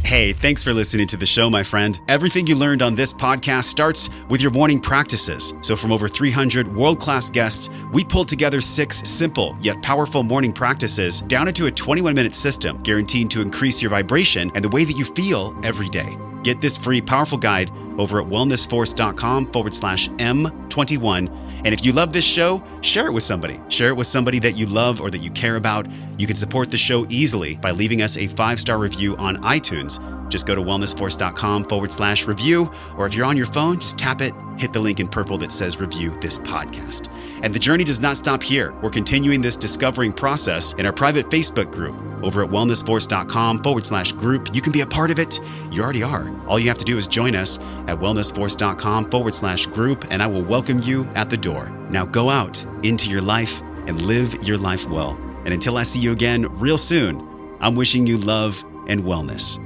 Hey, thanks for listening to the show, my friend. Everything you learned on this podcast starts with your morning practices. So from over 300 world-class guests, we pulled together 6 simple yet powerful morning practices down into a 21-minute system guaranteed to increase your vibration and the way that you feel every day. Get this free, powerful guide over at wellnessforce.com/M21. And if you love this show, share it with somebody. Share it with somebody that you love or that you care about. You can support the show easily by leaving us a 5-star review on iTunes. Just go to wellnessforce.com/review, or if you're on your phone, just tap it, hit the link in purple that says review this podcast. And the journey does not stop here. We're continuing this discovering process in our private Facebook group over at wellnessforce.com/group. You can be a part of it. You already are. All you have to do is join us at wellnessforce.com/group, and I will welcome you at the door. Now go out into your life and live your life well. And until I see you again real soon, I'm wishing you love and wellness.